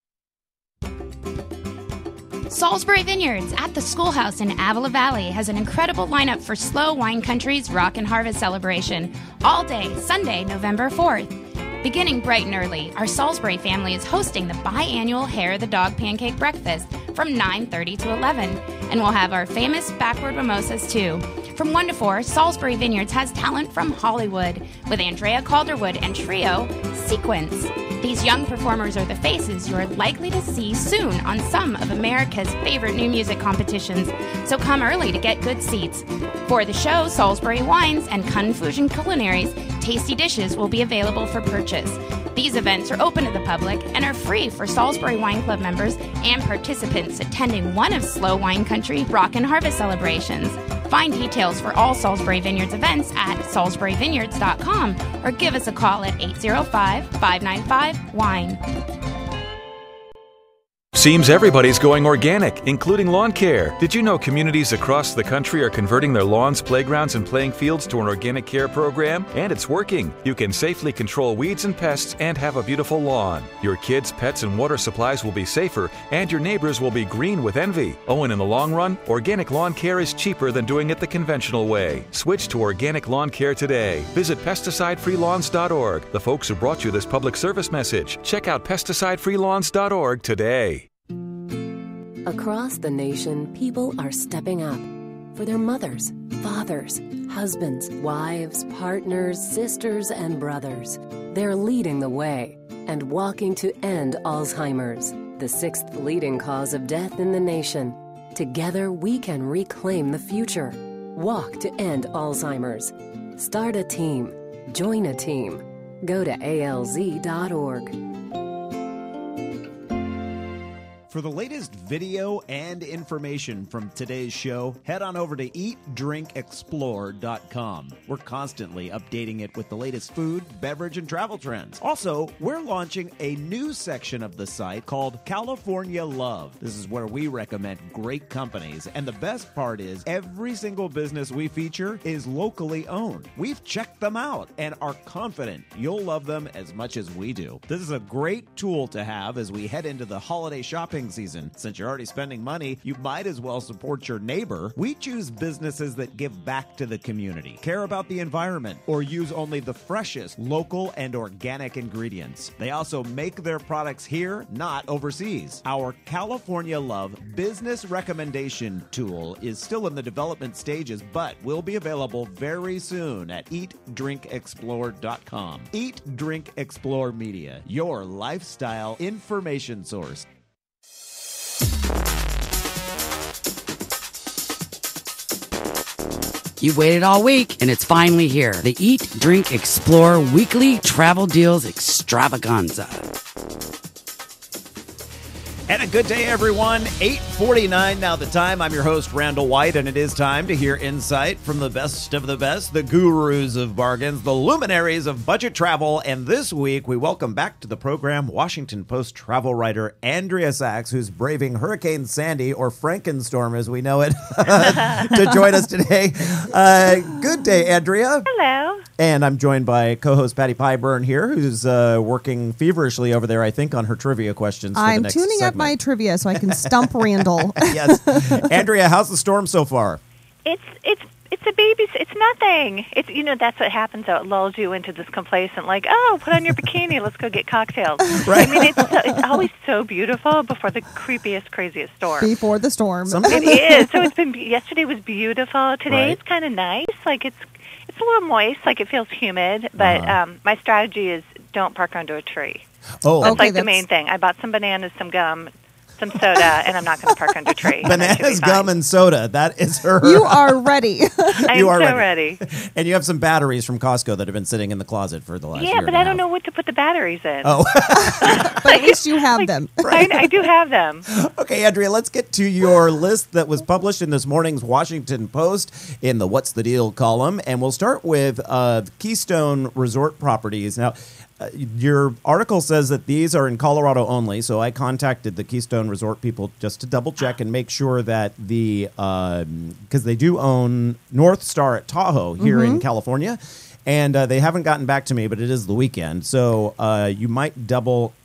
Salisbury Vineyards at the Schoolhouse in Avila Valley has an incredible lineup for SLO Wine Country's Rock and Harvest celebration, all day Sunday, November 4th. Beginning bright and early, our Salisbury family is hosting the biannual Hair of the Dog Pancake Breakfast from 9:30 to 11, and we'll have our famous backward mimosas too. From 1 to 4, Salisbury Vineyards has talent from Hollywood with Andrea Calderwood and trio Sequence. These young performers are the faces you are likely to see soon on some of America's favorite new music competitions, so come early to get good seats. For the show, Salisbury Wines and Confusion Culinaries tasty dishes will be available for purchase. These events are open to the public and are free for Salisbury Wine Club members and participants attending one of SLO Wine Country Rock and Harvest celebrations. Find details for all Salisbury Vineyards events at salisburyvineyards.com or give us a call at 805-595-WINE. Seems everybody's going organic, including lawn care. Did you know communities across the country are converting their lawns, playgrounds, and playing fields to an organic care program? And it's working. You can safely control weeds and pests and have a beautiful lawn. Your kids, pets, and water supplies will be safer, and your neighbors will be green with envy. Oh, and in the long run, organic lawn care is cheaper than doing it the conventional way. Switch to organic lawn care today. Visit pesticidefreelawns.org. The folks who brought you this public service message. Check out pesticidefreelawns.org today. Across the nation, people are stepping up for their mothers, fathers, husbands, wives, partners, sisters, and brothers. They're leading the way and walking to end Alzheimer's, the 6th leading cause of death in the nation. Together, we can reclaim the future. Walk to end Alzheimer's. Start a team. Join a team. Go to alz.org. For the latest video and information from today's show, head on over to eatdrinkexplore.com. We're constantly updating it with the latest food, beverage, and travel trends. Also, we're launching a new section of the site called California Love. This is where we recommend great companies, and the best part is every single business we feature is locally owned. We've checked them out and are confident you'll love them as much as we do. This is a great tool to have as we head into the holiday shopping season. Since you're already spending money, you might as well support your neighbor. We choose businesses that give back to the community, care about the environment, or use only the freshest local and organic ingredients. They also make their products here, not overseas. Our California Love business recommendation tool is still in the development stages, but will be available very soon at eatdrinkexplore.com. Eat, Drink, Explore Media, your lifestyle information source. You've waited all week, and it's finally here. The Eat, Drink, Explore Weekly Travel Deals Extravaganza. And a good day, everyone. 8:49 now the time. I'm your host, Randall White, and it is time to hear insight from the best of the best, the gurus of bargains, the luminaries of budget travel. And this week, we welcome back to the program Washington Post travel writer Andrea Sachs, who's braving Hurricane Sandy, or Frankenstorm as we know it, to join us today. Good day, Andrea. Hello. And I'm joined by co-host Patty Pyburn here, who's working feverishly over there, I think, on her trivia questions for the next tuning segment. up my trivia so I can stump Randall. Yes. Andrea, how's the storm so far? It's a baby. It's nothing. It's that's what happens. Though. It lulls you into this complacent, like, oh, put on your bikini, let's go get cocktails. Right. I mean, it's always so beautiful before the creepiest, craziest storm. Before the storm. It is. So yesterday was beautiful. Today Right. it's kind of nice. Like it's a little moist. Like it feels humid. But my strategy is don't park under a tree. Oh, that's okay, like the main thing. I bought some bananas, some gum, some soda, and I'm not going to park under a tree. Bananas, gum, and soda. That is her. You are ready. I'm You are so ready. And you have some batteries from Costco that have been sitting in the closet for the last year. Yeah, but and a I don't half. know what to put the batteries in. Oh. But at least you have them. I do have them. Okay, Andrea, let's get to your list that was published in this morning's Washington Post in the What's the Deal column. And we'll start with Keystone Resort Properties. Now, your article says that these are in Colorado only, so I contacted the Keystone Resort people just to double check and make sure that because they do own North Star at Tahoe here in California, and they haven't gotten back to me, but it is the weekend, so you might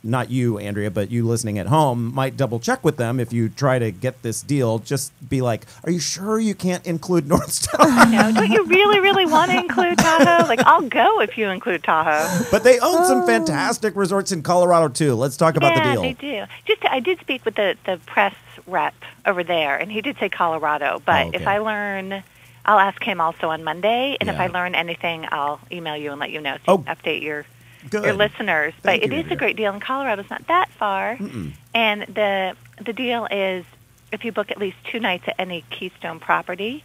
not you, Andrea, but you listening at home might double check with them if you try to get this deal. Just be like, are you sure you can't include North Star? No, don't you really, really want to include Tahoe? Like, I'll go if you include Tahoe. But they own some fantastic resorts in Colorado, too. Let's talk about the deal. Yeah, they do. I did speak with the press rep over there, and he did say Colorado. But if I learn, I'll ask him also on Monday, and if I learn anything, I'll email you and let you know so you can update your listeners. Thank but you, it is a great deal, and Colorado's not that far. And the deal is if you book at least 2 nights at any Keystone property,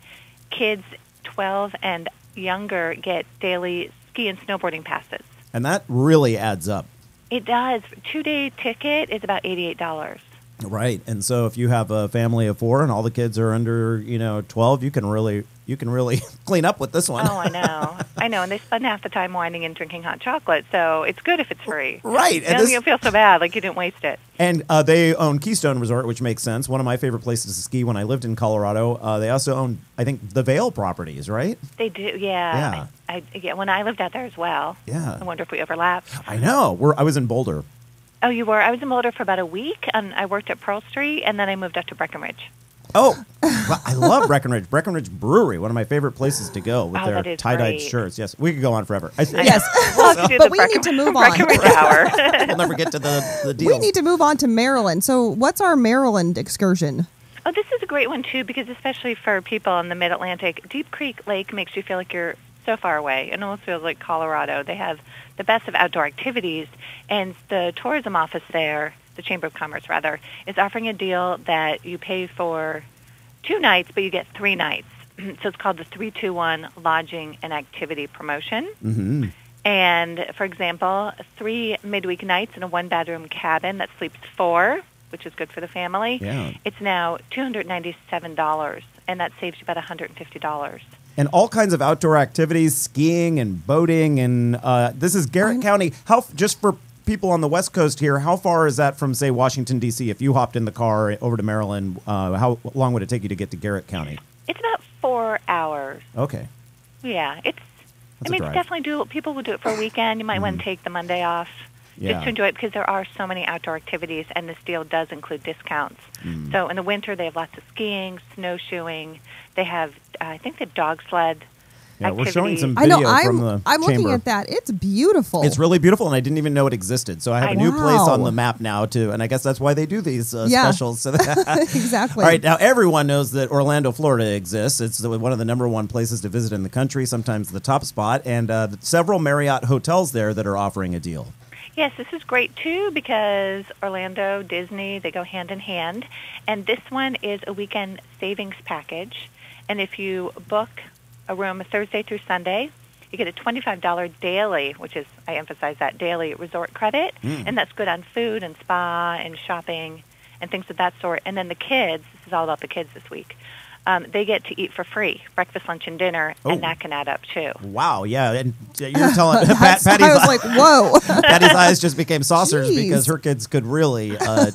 kids 12 and younger get daily ski and snowboarding passes. And that really adds up. It does. 2-day ticket is about $88. Right. And so if you have a family of 4 and all the kids are under, 12, you can really clean up with this one. Oh, I know. I know. And they spend half the time whining and drinking hot chocolate. So it's good if it's free. Right. And you'll feel so bad, like you didn't waste it. And they own Keystone Resort, which makes sense. One of my favorite places to ski when I lived in Colorado. They also own, I think, the Vail properties, right? They do, yeah. When I lived out there as well. Yeah. I wonder if we overlapped. I know. I was in Boulder. Oh, you were? I was in Boulder for about a week, and I worked at Pearl Street, and then I moved up to Breckenridge. Oh, well, I love Breckenridge. Breckenridge Brewery, one of my favorite places to go with their tie-dyed shirts. Yes, we could go on forever. Yes, but we need to move on. We'll never get to the deal. We need to move on to Maryland. So what's our Maryland excursion? Oh, this is a great one, too, because especially for people in the Mid-Atlantic, Deep Creek Lake makes you feel like you're so far away. It almost feels like Colorado. They have the best of outdoor activities, and the tourism office there, the Chamber of Commerce, rather, is offering a deal that you pay for 2 nights, but you get 3 nights. So it's called the 3-2-1 Lodging and Activity Promotion. And, for example, 3 midweek nights in a 1-bedroom cabin that sleeps 4, which is good for the family. Yeah. It's now $297, and that saves you about $150. And all kinds of outdoor activities, skiing and boating, and this is Garrett County. Just for people on the West Coast here, how far is that from, say, Washington, D.C.? If you hopped in the car over to Maryland, how long would it take you to get to Garrett County? It's about 4 hours. Okay. Yeah, it's drive. definitely doable. People will do it for a weekend. You might want to take the Monday off just to enjoy it because there are so many outdoor activities, and this deal does include discounts. So in the winter, they have lots of skiing, snowshoeing. They have, I think they have dog sled activities. We're showing some video from the I'm chamber. looking at that. It's beautiful. It's really beautiful, and I didn't even know it existed. So I have a new place on the map now, too, and I guess that's why they do these specials. So exactly. All right, now everyone knows that Orlando, Florida exists. It's one of the #1 places to visit in the country, sometimes the top spot, and several Marriott hotels there that are offering a deal. Yes, this is great, too, because Orlando, Disney, they go hand in hand. And this one is a weekend savings package. And if you book a room Thursday through Sunday, you get a $25 daily, which is, I emphasize that, daily resort credit. And that's good on food and spa and shopping and things of that sort. And then the kids, this is all about the kids this week, they get to eat for free, breakfast, lunch, and dinner, and that can add up, too. Wow, yeah. And you're telling Patty's I was like, whoa. Patty's eyes just became saucers because her kids could really, I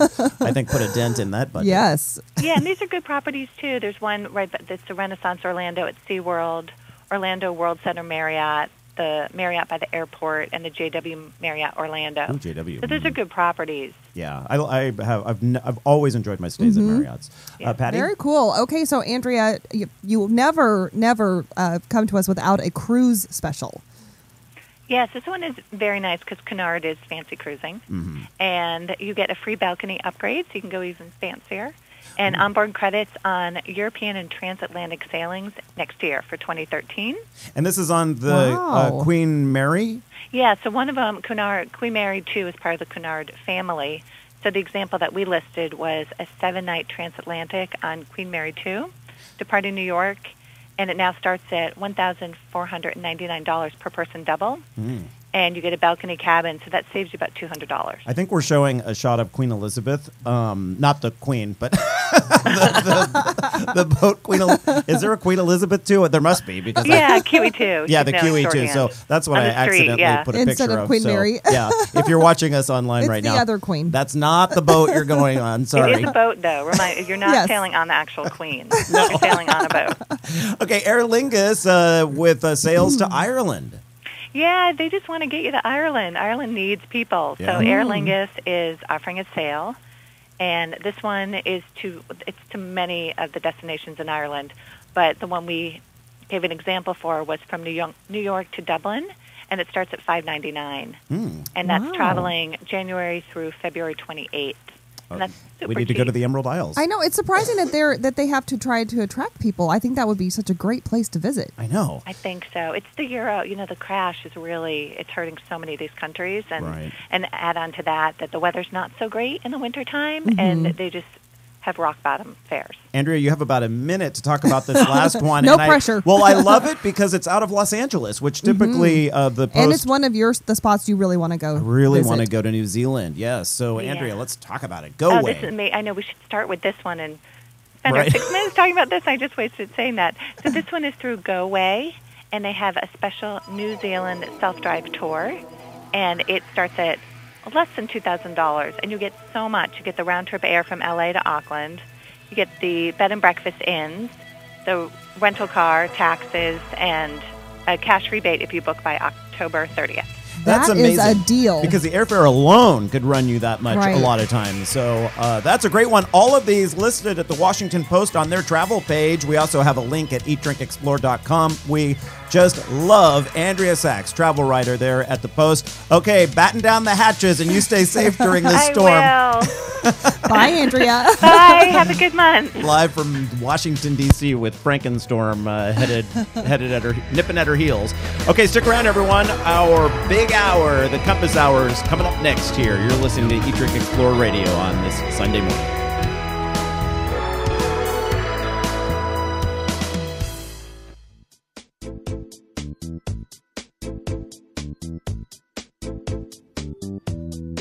think, put a dent in that budget. Yes. Yeah, and these are good properties, too. There's one that's the Renaissance Orlando at SeaWorld, Orlando World Center Marriott, the Marriott by the airport, and the JW Marriott Orlando. Ooh, JW. So those are good properties. Yeah, I've always enjoyed my stays at Marriott's. Patty? Very cool. Okay, so Andrea, you will never come to us without a cruise special. Yes, this one is very nice because Cunard is fancy cruising. And you get a free balcony upgrade, so you can go even fancier. And onboard credits on European and transatlantic sailings next year for 2013. And this is on the Queen Mary? Yeah, so one of them, Queen Mary 2, is part of the Cunard family. So the example that we listed was a 7-night transatlantic on Queen Mary 2, departing New York, and it now starts at $1,499 per person double. and you get a balcony cabin, so that saves you about $200. I think we're showing a shot of Queen Elizabeth, not the Queen, but the boat Queen. Is there a Queen Elizabeth too? There must be because QE2. Yeah, the QE2. So that's what I accidentally put a Instead picture of Queen So, Mary. yeah, if you're watching us online right now, the other Queen. That's not the boat you're going on. Sorry, it is a boat though. You're not sailing on the actual Queen. You're sailing on a boat. Okay, Aer Lingus with sales to Ireland. Yeah, they just want to get you to Ireland. Ireland needs people. Yeah. So Aer Lingus is offering a sale, and this one is to many of the destinations in Ireland, but the one we gave an example for was from New York to Dublin, and it starts at $5.99. And that's traveling January through February 28th. And that's super We need to go to the Emerald Isles. I know, it's surprising that they have to try to attract people. I think that would be such a great place to visit. I know. I think so. It's the Euro. The crash is it's hurting so many of these countries, and add on to that the weather's not so great in the wintertime, and they just have rock bottom fares. Andrea, you have about a minute to talk about this last one. No pressure. I love it because it's out of Los Angeles, which typically the Post... And it's one of the spots you really want to go. I really want to go to New Zealand, yes. So, Andrea, let's talk about it. Go away. This is I know we should start with this one and spend our 6 minutes talking about this. I just wasted saying that. So this one is through Go Away, and they have a special New Zealand self-drive tour, and it starts at less than $2,000, and you get so much. You get the round-trip air from LA to Auckland. You get the bed and breakfast inns, the rental car, taxes, and a cash rebate if you book by October 30th. That's amazing. That is a deal. Because the airfare alone could run you that much a lot of times. So that's a great one. All of these listed at the Washington Post on their travel page. We also have a link at eatdrinkexplore.com. We just love Andrea Sachs, travel writer there at the Post. Okay, batten down the hatches and you stay safe during this storm. I will. Bye, Andrea. Bye. Have a good month. Live from Washington, D.C. with Frankenstorm headed at her, nipping at her heels. Okay, stick around, everyone. Our big hour, the Compass Hour, is coming up next here. You're listening to Eat, Drink, Explore Radio on this Sunday morning.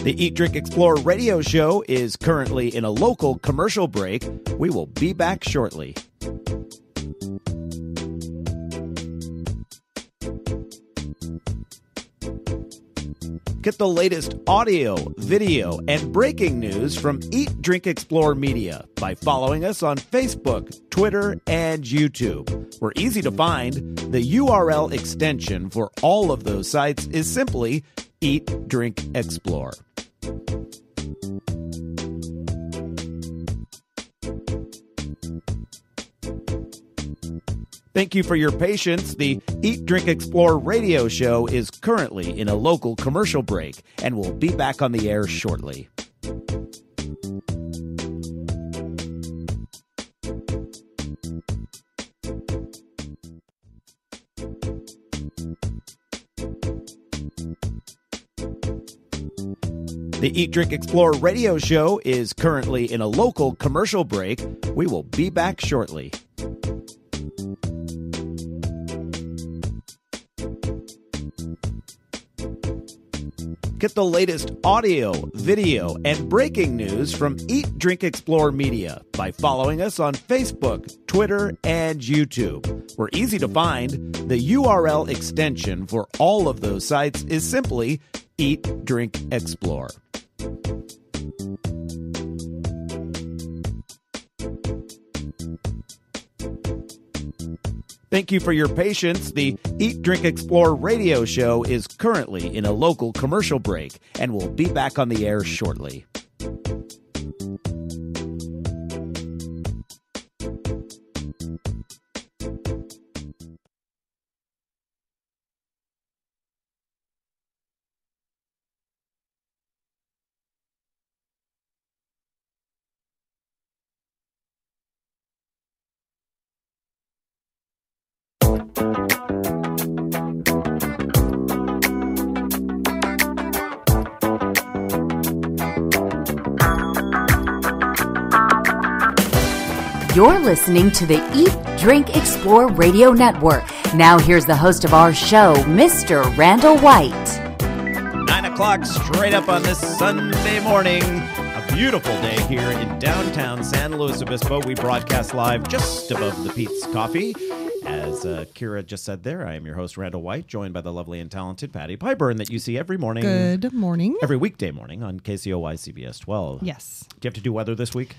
The Eat, Drink, Explore radio show is currently in a local commercial break. We will be back shortly. Get the latest audio, video, and breaking news from Eat, Drink, Explore Media by following us on Facebook, Twitter, and YouTube. We're easy to find. The URL extension for all of those sites is simply Eat, Drink, Explore. Thank you for your patience. The Eat, Drink, Explore radio show is currently in a local commercial break and will be back on the air shortly. The Eat, Drink, Explore radio show is currently in a local commercial break. We will be back shortly. Get the latest audio, video, and breaking news from Eat, Drink, Explore Media by following us on Facebook, Twitter, and YouTube. We're easy to find. The URL extension for all of those sites is simply Eat, Drink, Explore. Thank you for your patience. The Eat, Drink, Explore radio show is currently in a local commercial break and will be back on the air shortly. You're listening to the Eat, Drink, Explore Radio Network. Now here's the host of our show, Mr. Randall White. o'clock straight up on this Sunday morning. A beautiful day here in downtown San Luis Obispo. We broadcast live just above the Pete's Coffee. As Kira just said there, I am your host, Randall White, joined by the lovely and talented Patty Pyburn that you see every morning. Good morning. Every weekday morning on KCOY CBS 12. Yes. Do you have to do weather this week?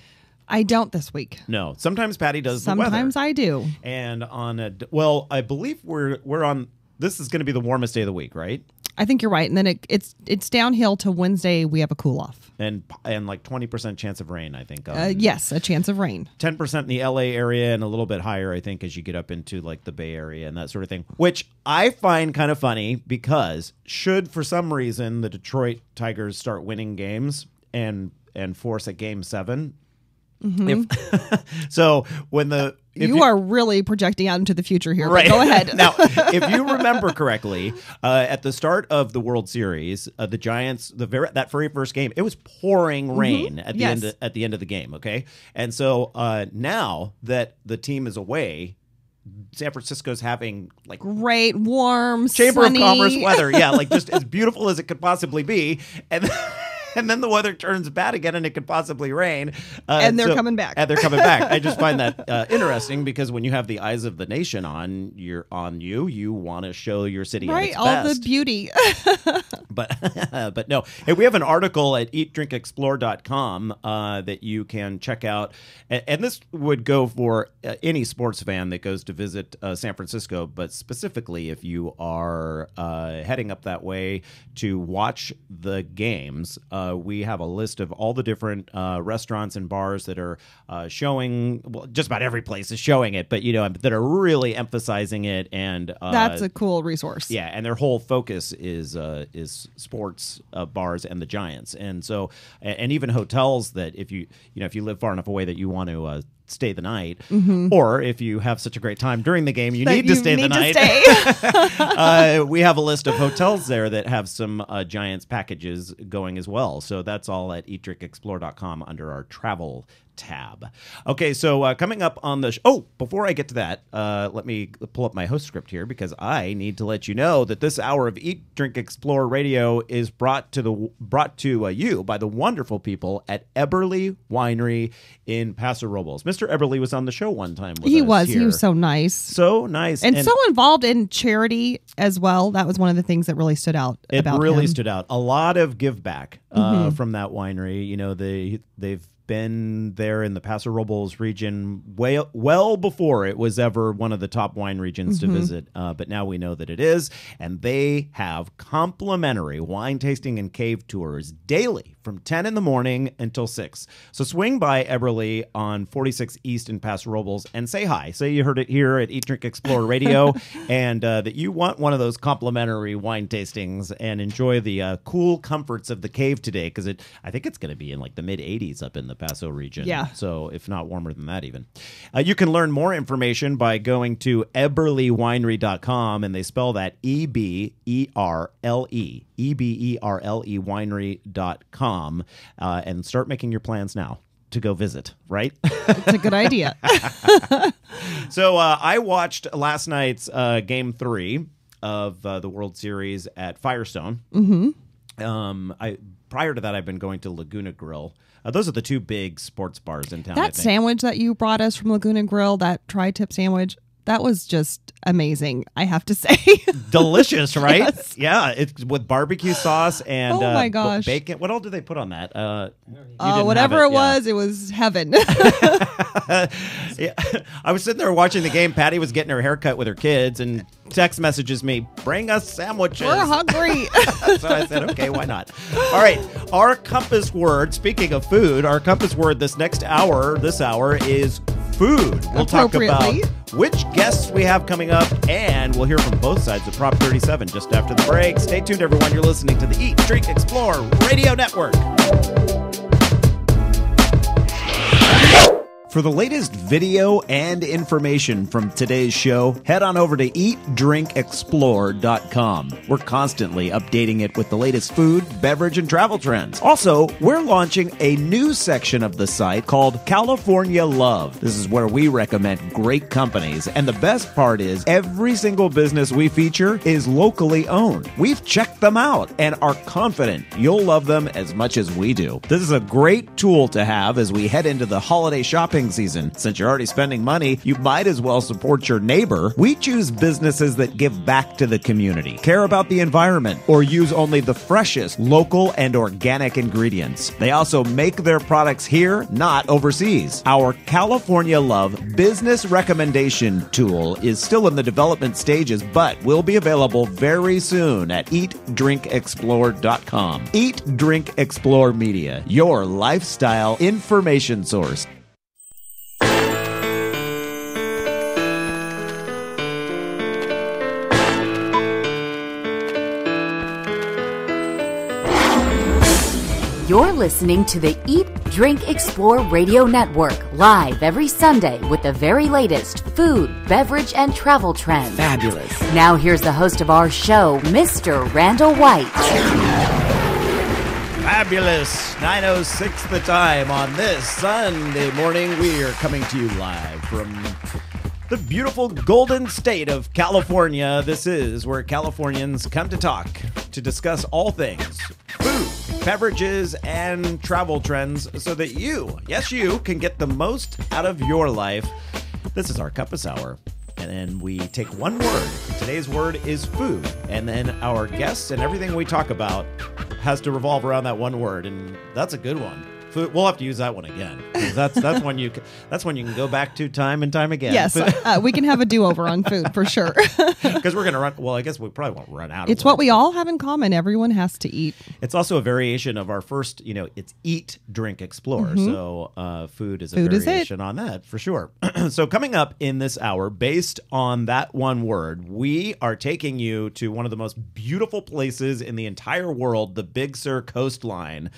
I don't this week. No. Sometimes Patty does the weather. Sometimes I do. And I believe we're on, this is going to be the warmest day of the week, right? I think you're right. And then it's downhill to Wednesday. We have a cool off. And like 20% chance of rain, I think. Yes, a chance of rain. 10% in the LA area and a little bit higher, I think, as you get up into like the Bay Area and that sort of thing, which I find kind of funny because should for some reason the Detroit Tigers start winning games and force a game 7. Mm-hmm. So when you are really projecting out into the future here. Right. Go ahead. Now, if you remember correctly, at the start of the World Series, the Giants, that very first game, it was pouring rain at the end of the game. Okay, and so now that the team is away, San Francisco's having like great, warm, Chamber sunny of Commerce weather. Yeah, like just as beautiful as it could possibly be, and then the weather turns bad again, and it could possibly rain. And they're coming back. And they're coming back. I just find that interesting because when you have the eyes of the nation on you want to show your city at its all best. the beauty. But no. Hey, we have an article at eatdrinkexplore.com that you can check out. And this would go for any sports fan that goes to visit San Francisco, but specifically if you are heading up that way to watch the games. We have a list of all the different restaurants and bars that are showing, well, just about every place is showing it, but, that are really emphasizing it. And that's a cool resource. Yeah, and their whole focus is sports bars and the Giants. And so, and even hotels that if you live far enough away that you want to stay the night, or if you have such a great time during the game, you need to stay the night. We have a list of hotels there that have some Giants packages going as well. So that's all at eatdrinkexplore.com under our travel tab. Okay, so coming up on the before I get to that, let me pull up my host script here because I need to let you know that this hour of Eat, Drink, Explore Radio is brought to you by the wonderful people at Eberly Winery in Paso Robles. Mr. Eberly was on the show one time with us He here. was so nice. So nice. And so involved in charity as well. That was one of the things that really stood out about him. It really stood out. A lot of give back from that winery. They've been there in the Paso Robles region well before it was ever one of the top wine regions to visit. But now we know that it is. And they have complimentary wine tasting and cave tours daily from 10 in the morning until 6. So swing by Eberly on 46 East in Paso Robles and say hi. Say you heard it here at Eat, Drink, Explore Radio and that you want one of those complimentary wine tastings and enjoy the cool comforts of the cave today because I think it's going to be in like the mid-80s up in the Paso region. Yeah. So if not warmer than that even. You can learn more information by going to eberlywinery.com and they spell that EBERLE, EBERLE winery.com and start making your plans now to go visit, right? It's a good idea. So I watched last night's Game 3 of the World Series at Firestone. Prior to that, I've been going to Laguna Grill. Those are the two big sports bars in town. That sandwich that you brought us from Laguna Grill, that tri-tip sandwich, that was just amazing, I have to say. Delicious, right? Yes. Yeah, it's with barbecue sauce and oh my gosh, bacon. What all did they put on that? Whatever it was heaven. Yeah. I was sitting there watching the game. Patty was getting her hair cut with her kids and text messages me, bring us sandwiches. We're hungry. So I said, okay, why not? All right. Our compass word, speaking of food, our compass word this hour is food. We'll talk about which guests we have coming up, and we'll hear from both sides of Prop 37 just after the break. Stay tuned, everyone. You're listening to the Eat, Drink, Explore Radio Network. For the latest video and information from today's show, head on over to eatdrinkexplore.com. We're constantly updating it with the latest food, beverage, and travel trends. Also, we're launching a new section of the site called California Love. This is where we recommend great companies, and the best part is every single business we feature is locally owned. We've checked them out and are confident you'll love them as much as we do. This is a great tool to have as we head into the holiday shopping season. Since you're already spending money, you might as well support your neighbor. We choose businesses that give back to the community, care about the environment, or use only the freshest local and organic ingredients. They also make their products here, not overseas. Our California Love business recommendation tool is still in the development stages, but will be available very soon at eatdrinkexplore.com. Eat Drink Explore Media, your lifestyle information source. You're listening to the Eat, Drink, Explore Radio Network, live every Sunday with the very latest food, beverage, and travel trends. Fabulous. Now here's the host of our show, Mr. Randall White. Fabulous. 9:06 the time on this Sunday morning. We are coming to you live from the beautiful golden state of California. This is where Californians come to talk, to discuss all things food, beverages, and travel trends so that you, yes, you, can get the most out of your life. This is our Compass Hour. And then we take one word. Today's word is food. And then our guests and everything we talk about has to revolve around that one word. And that's a good one. Food. We'll have to use that one again. That's one you can go back to time and time again. Yes, we can have a do-over on food for sure. Because we're going to run. Well, I guess we probably won't run out. It's what we all have in common. Everyone has to eat. It's also a variation of our first. It's Eat, Drink, Explore. Mm-hmm. So food is a variation on that for sure. So coming up in this hour, based on that one word, we are taking you to one of the most beautiful places in the entire world, the Big Sur coastline,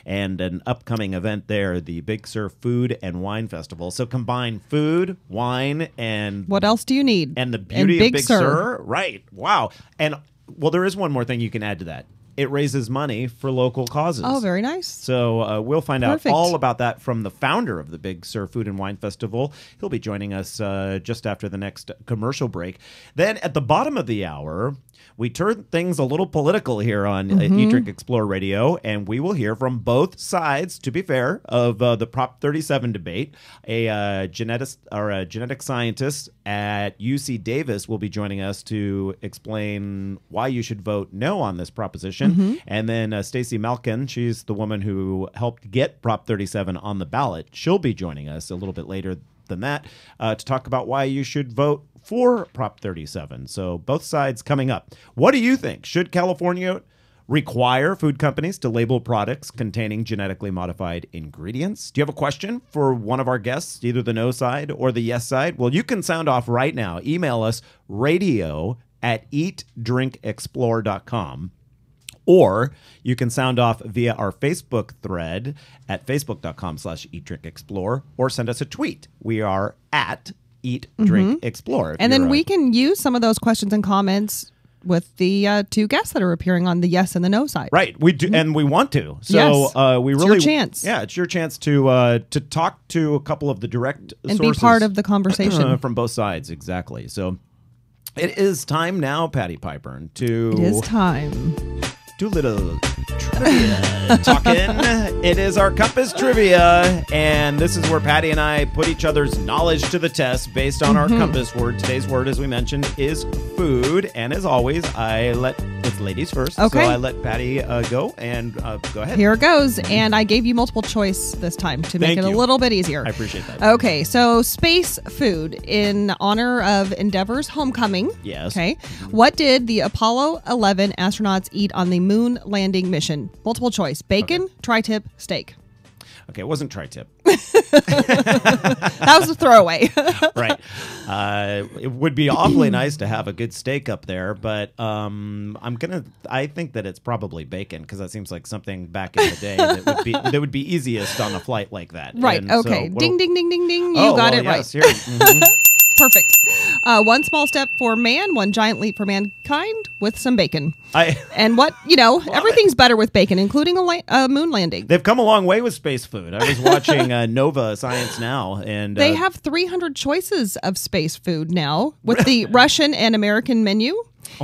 and an upcoming event there, the Big Sur Food and Wine Festival. So combine food, wine, and... What else do you need? And the beauty of Big Sur. Right. Wow. And, well, there is one more thing you can add to that. It raises money for local causes. Oh, very nice. So we'll find out all about that from the founder of the Big Sur Food and Wine Festival. He'll be joining us just after the next commercial break. Then at the bottom of the hour... we turn things a little political here on Eat, Drink, Explore Radio, and we will hear from both sides, to be fair, of the Prop 37 debate. A genetic scientist at UC Davis will be joining us to explain why you should vote no on this proposition. Mm-hmm. And then Stacey Malkin, she's the woman who helped get Prop 37 on the ballot. She'll be joining us a little bit later than that to talk about why you should vote for Prop 37. So both sides coming up. What do you think? Should California require food companies to label products containing genetically modified ingredients? Do you have a question for one of our guests, either the no side or the yes side? Well, you can sound off right now. Email us radio@eatdrinkexplore.com. Or you can sound off via our Facebook thread at facebook.com/eatdrinkexplore, or send us a tweet. We are at Eat, Drink, Explore. And then we can use some of those questions and comments with the two guests that are appearing on the yes and the no side. Right. We do, and we want to. So yes. We it's really, your chance. Yeah, it's your chance to talk to a couple of the direct and sources be part of the conversation from both sides. Exactly. So it is time now, Patty Piper, to... It is time. Do a little trivia talking. It is our Compass Trivia, and this is where Patty and I put each other's knowledge to the test based on our Compass word. Today's word, as we mentioned, is food, and as always, it's ladies first. Okay. So I let Patty go, and go ahead. Here it goes, and I gave you multiple choice this time to make it a little bit easier. I appreciate that. Okay, so space food in honor of Endeavour's homecoming. Yes. Okay. What did the Apollo 11 astronauts eat on the moon landing mission? Multiple choice: bacon, tri-tip, steak. Okay, it wasn't tri-tip. That was a throwaway. Right. It would be awfully nice to have a good steak up there, but I think that it's probably bacon because that seems like something back in the day that would be easiest on a flight like that. Right. And Okay. so Ding, ding, ding, ding, ding. You got it yes, right. Here. Mhm. Perfect. One small step for man, one giant leap for mankind with some bacon. And everything's better with bacon, including a moon landing. They've come a long way with space food. I was watching Nova Science Now, and They have 300 choices of space food now with the Russian and American menu.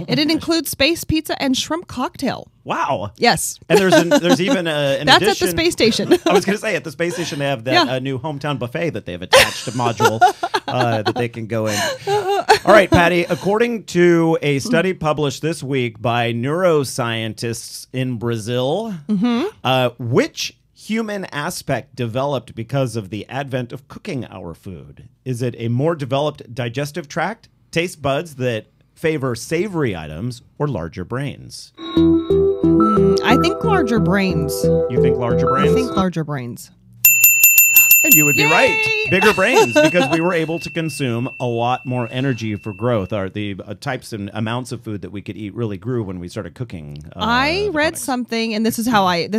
It includes space pizza and shrimp cocktail. Wow. Yes. And there's even an That's addition. at the space station. I was going to say, at the space station, they have that new hometown buffet that they have attached a module that they can go in. All right, Patty, according to a study published this week by neuroscientists in Brazil, which human aspect developed because of the advent of cooking our food? Is it a more developed digestive tract, taste buds that favor savory items, or larger brains? I think larger brains. You think larger brains? I think larger brains. And you would be right. Bigger brains, because we were able to consume a lot more energy for growth. The types and amounts of food that we could eat really grew when we started cooking. I read something, and this is why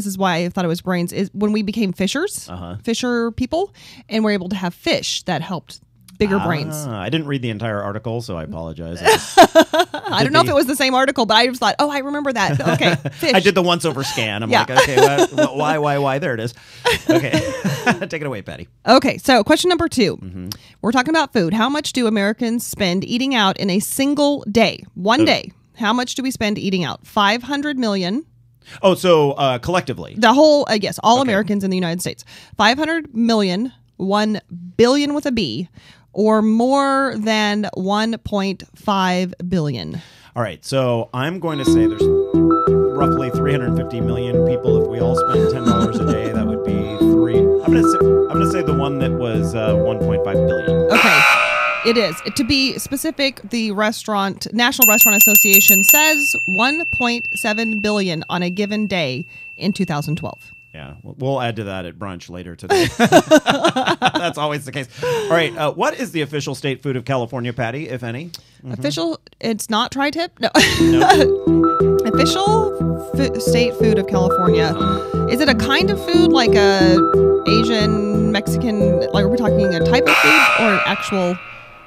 I thought it was brains, is when we became fishers, fisher people, and we're able to have fish that helped bigger brains. I didn't read the entire article, so I apologize. I don't know if it was the same article, but I just thought, I remember that. Okay, fish. I did the once-over scan. I'm like, okay, why? There it is. Okay, take it away, Patty. Okay, so question number 2. We're talking about food. How much do Americans spend eating out in a single day? One day. How much do we spend eating out? 500 million. Oh, so collectively. The whole, yes, all Americans in the United States. 500 million, 1 billion with a B, or more than 1.5 billion. All right, so I'm going to say there's roughly 350 million people. If we all spent $10 a day, that would be three. I'm going to say the one that was 1.5 billion. Okay. It is. To be specific, the National Restaurant Association says 1.7 billion on a given day in 2012. Yeah, we'll add to that at brunch later today. That's always the case. All right, what is the official state food of California, Patty, if any? Official, it's not tri-tip? No. Official state food of California. Is it a kind of food like a Asian, Mexican, like are we talking a type of food or an actual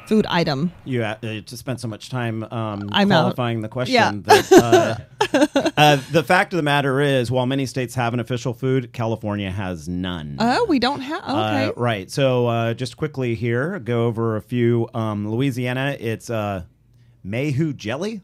food item? You just spent so much time I'm qualifying out. the question. Yeah. That, the fact of the matter is, while many states have an official food, California has none. Oh, we don't have. Okay. Right. So just quickly here, go over a few. Louisiana, it's Mayhew jelly.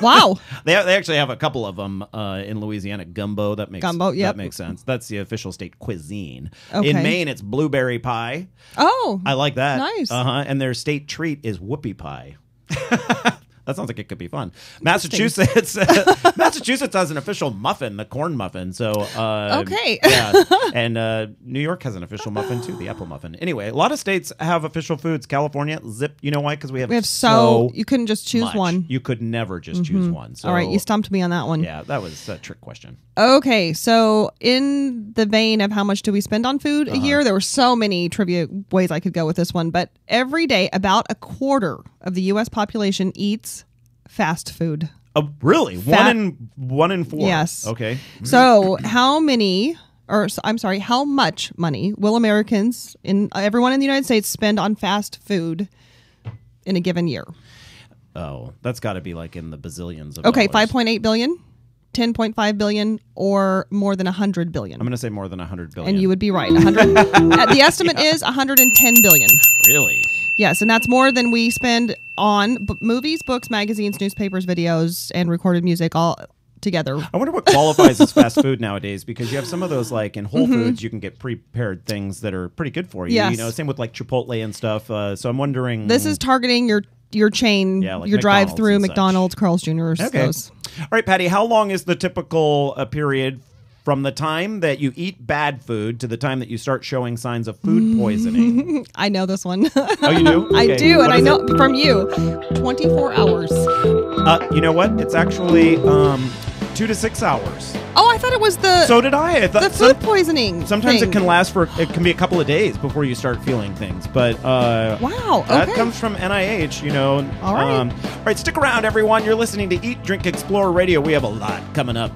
Wow. They actually have a couple of them in Louisiana. Gumbo, that makes that makes sense. That's the official state cuisine. Okay. In Maine, it's blueberry pie. Oh, I like that. Nice. And their state treat is whoopie pie. That sounds like it could be fun. Massachusetts has an official muffin, the corn muffin. So okay. Yeah. And New York has an official muffin too, the apple muffin. Anyway, a lot of states have official foods. California, zip. You know why? Because we have so you couldn't just choose much. one. You could never just choose one. So, all right, you stumped me on that one. Yeah, that was a trick question. Okay, so in the vein of how much do we spend on food a year, there were so many trivia ways I could go with this one, but every day about a quarter of the U.S. population eats fast food. Oh, really? One in four? Yes. Okay. So how much money will Americans, everyone in the United States, spend on fast food in a given year? Oh, that's got to be like in the bazillions of Okay, dollars. 5.8 billion, 10.5 billion, or more than 100 billion. I'm going to say more than 100 billion. And you would be right. 100. The estimate is 110 billion. Really? Yes, and that's more than we spend on movies, books, magazines, newspapers, videos, and recorded music all together. I wonder what qualifies as fast food nowadays, because you have some of those, like in Whole Foods, you can get prepared things that are pretty good for you. Yes. You know, same with like Chipotle and stuff. So I'm wondering. This is targeting your chain, like your McDonald's drive-through, and McDonald's, Carl's Jr. Okay. Those. All right, Patty, how long is the typical period from the time that you eat bad food to the time that you start showing signs of food poisoning? I know this one. Oh, you do? I Okay. do, and What I is know it? from you. 24 hours. You know what? It's actually 2 to 6 hours. Oh, I thought it was the. So did I. I thought the food poisoning. Sometimes thing. it can be a couple of days before you start feeling things. But wow, that comes from NIH. All right. All right, stick around, everyone. You're listening to Eat, Drink, Explore Radio. We have a lot coming up.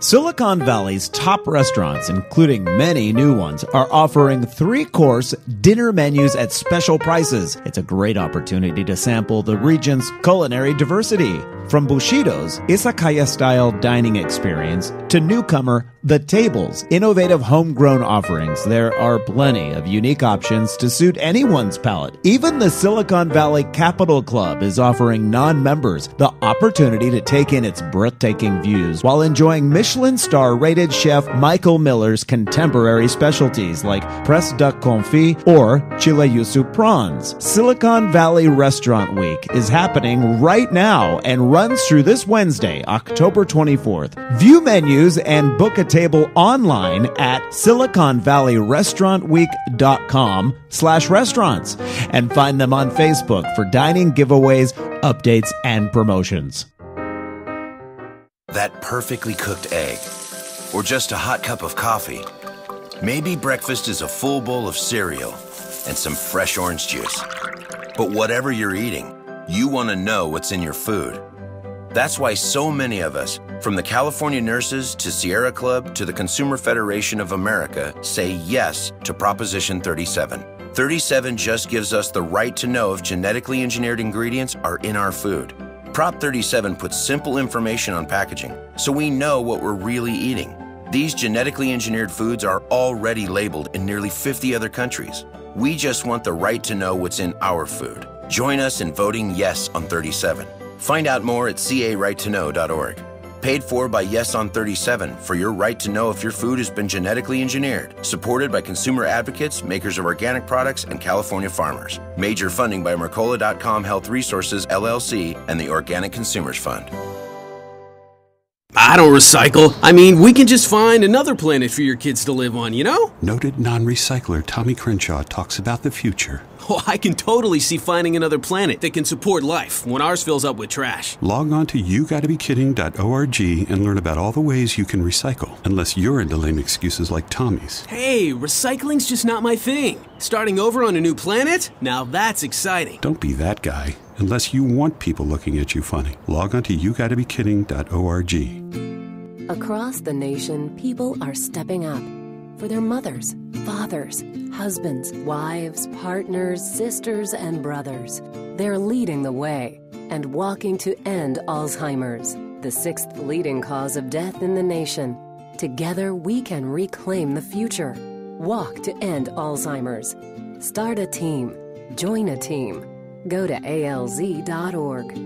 Silicon Valley's top restaurants, including many new ones, are offering 3-course dinner menus at special prices. It's a great opportunity to sample the region's culinary diversity. From Bushido's izakaya-style dining experience to newcomer The Table's innovative homegrown offerings, there are plenty of unique options to suit anyone's palate. Even the Silicon Valley Capital Club is offering non-members the opportunity to take in its breathtaking views while enjoying Michelin star-rated chef Michael Miller's contemporary specialties like pressed duck confit or chile yuzu prawns. Silicon Valley Restaurant Week is happening right now and runs through this Wednesday, October 24th. View menus and book a table online at siliconvalleyrestaurantweek.com/restaurants and find them on Facebook for dining giveaways, updates, and promotions. That perfectly cooked egg, or just a hot cup of coffee. Maybe breakfast is a full bowl of cereal and some fresh orange juice. But whatever you're eating, you want to know what's in your food. That's why so many of us, from the California Nurses to Sierra Club to the Consumer Federation of America, say yes to Proposition 37. 37 just gives us the right to know if genetically engineered ingredients are in our food. Prop 37 puts simple information on packaging, so we know what we're really eating. These genetically engineered foods are already labeled in nearly 50 other countries. We just want the right to know what's in our food. Join us in voting yes on 37. Find out more at carighttoKnow.org. Paid for by Yes on 37 for your right to know if your food has been genetically engineered. Supported by consumer advocates, makers of organic products, and California farmers. Major funding by Mercola.com Health Resources, LLC, and the Organic Consumers Fund. I don't recycle. I mean, we can just find another planet for your kids to live on, you know? Noted non-recycler Tommy Crenshaw talks about the future. Oh, I can totally see finding another planet that can support life when ours fills up with trash. Log on to YouGottaBeKidding.org and learn about all the ways you can recycle, unless you're into lame excuses like Tommy's. Hey, recycling's just not my thing. Starting over on a new planet? Now that's exciting. Don't be that guy, unless you want people looking at you funny. Log on to YouGottaBeKidding.org. Across the nation, people are stepping up for their mothers, fathers, husbands, wives, partners, sisters, and brothers. They're leading the way and walking to end Alzheimer's, the 6th leading cause of death in the nation. Together, we can reclaim the future. Walk to end Alzheimer's. Start a team. Join a team. Go to alz.org.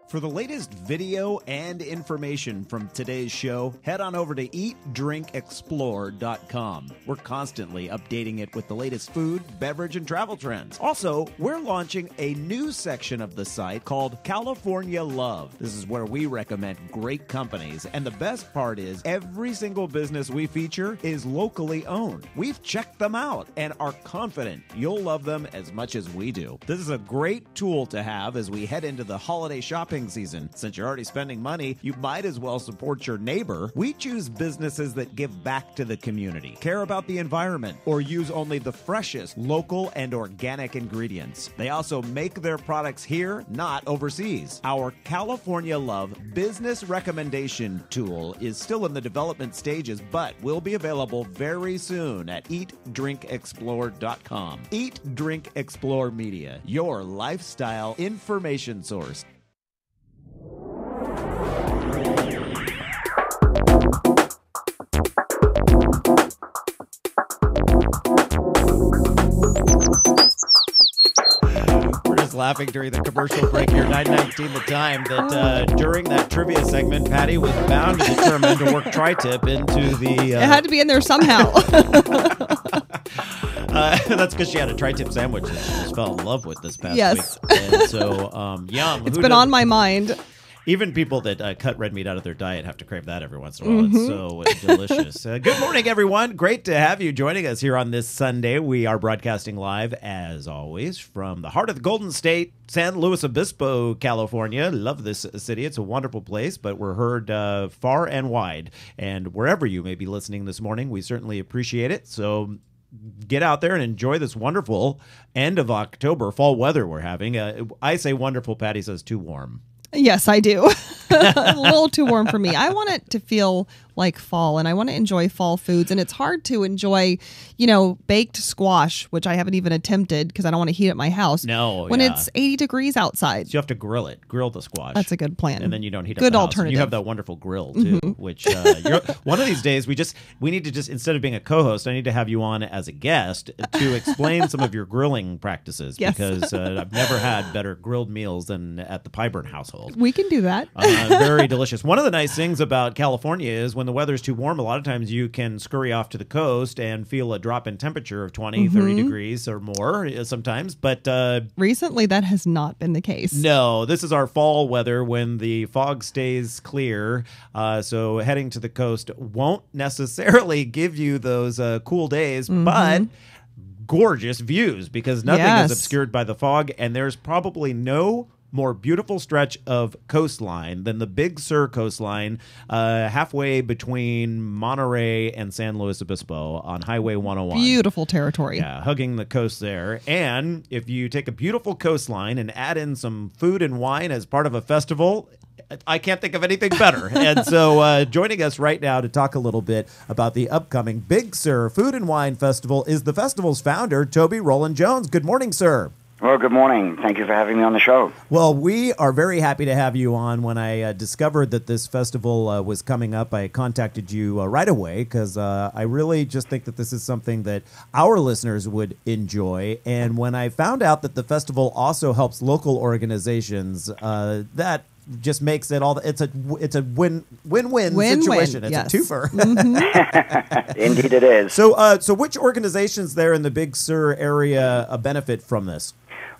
For the latest video and information from today's show, head on over to eatdrinkexplore.com. We're constantly updating it with the latest food, beverage, and travel trends. Also, we're launching a new section of the site called California Love. This is where we recommend great companies, and the best part is every single business we feature is locally owned. We've checked them out and are confident you'll love them as much as we do. This is a great tool to have as we head into the holiday shopping season. Since you're already spending money, you might as well support your neighbor. We choose businesses that give back to the community, care about the environment, or use only the freshest local and organic ingredients. They also make their products here, not overseas. Our California Love business recommendation tool is still in the development stages, but will be available very soon at eatdrinkexplore.com. Eat, Drink, Explore Media, your lifestyle information source. Laughing during the commercial break here, 9:19 the time, that during that trivia segment, Patty was bound and determined to work tri-tip into the... It had to be in there somehow. That's because she had a tri-tip sandwich that she just fell in love with this past yes. week. And so, yum. It's been on my mind. Even people that cut red meat out of their diet have to crave that every once in a while. It's so delicious. Good morning, everyone. Great to have you joining us here on this Sunday. We are broadcasting live, as always, from the heart of the Golden State, San Luis Obispo, California. Love this city. It's a wonderful place, but we're heard far and wide. And wherever you may be listening this morning, we certainly appreciate it. So get out there and enjoy this wonderful end of October fall weather we're having. I say wonderful. Patty says too warm. Yes, I do. A little too warm for me. I want it to feel like fall, and I want to enjoy fall foods. And it's hard to enjoy, baked squash, which I haven't even attempted because I don't want to heat it at my house. No, when it's 80 degrees outside. So you have to grill the squash. That's a good plan. And then you don't heat it. Good up the alternative. House. You have that wonderful grill too, which one of these days we need to just, instead of being a co-host, I need to have you on as a guest to explain some of your grilling practices. Yes. Because I've never had better grilled meals than at the Pyburn household. We can do that. Very delicious. One of the nice things about California is when the weather's too warm, a lot of times you can scurry off to the coast and feel a drop in temperature of 20, 30 degrees or more sometimes. But recently that has not been the case. No, this is our fall weather when the fog stays clear. So heading to the coast won't necessarily give you those cool days, but gorgeous views because nothing is obscured by the fog. And there's probably no more beautiful stretch of coastline than the Big Sur coastline, halfway between Monterey and San Luis Obispo on Highway 101. Beautiful territory. Yeah, hugging the coast there. And if you take a beautiful coastline and add in some food and wine as part of a festival, I can't think of anything better. And so joining us right now to talk a little bit about the upcoming Big Sur Food and Wine Festival is the festival's founder, Toby Rowland Jones. Good morning, sir. Well, good morning. Thank you for having me on the show. Well, we are very happy to have you on. When I discovered that this festival was coming up, I contacted you right away because I really just think that this is something that our listeners would enjoy. And when I found out that the festival also helps local organizations, that just makes it all. It's a win-win situation. It's a twofer. Indeed, it is. So which organizations there in the Big Sur area benefit from this?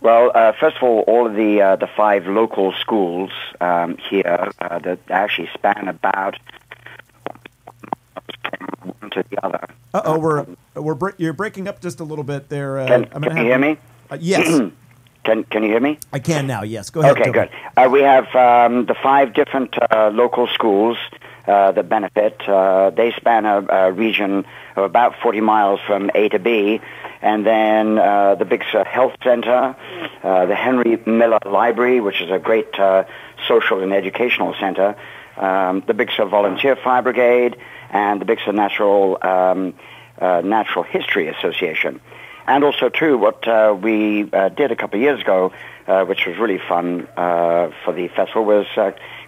Well, first of all of the 5 local schools here that actually span about one to the other. You're breaking up just a little bit there. Can you hear me? Yes. Can you hear me? I can now, yes. Go ahead. Okay, good. We have the 5 different local schools that benefit. They span a region of about 40 miles from A to B. And then the Big Sur Health Center, the Henry Miller Library, which is a great social and educational center, the Big Sur Volunteer Fire Brigade, and the Big Sur Natural History Association. And also, too, what we did a couple of years ago, which was really fun for the festival, was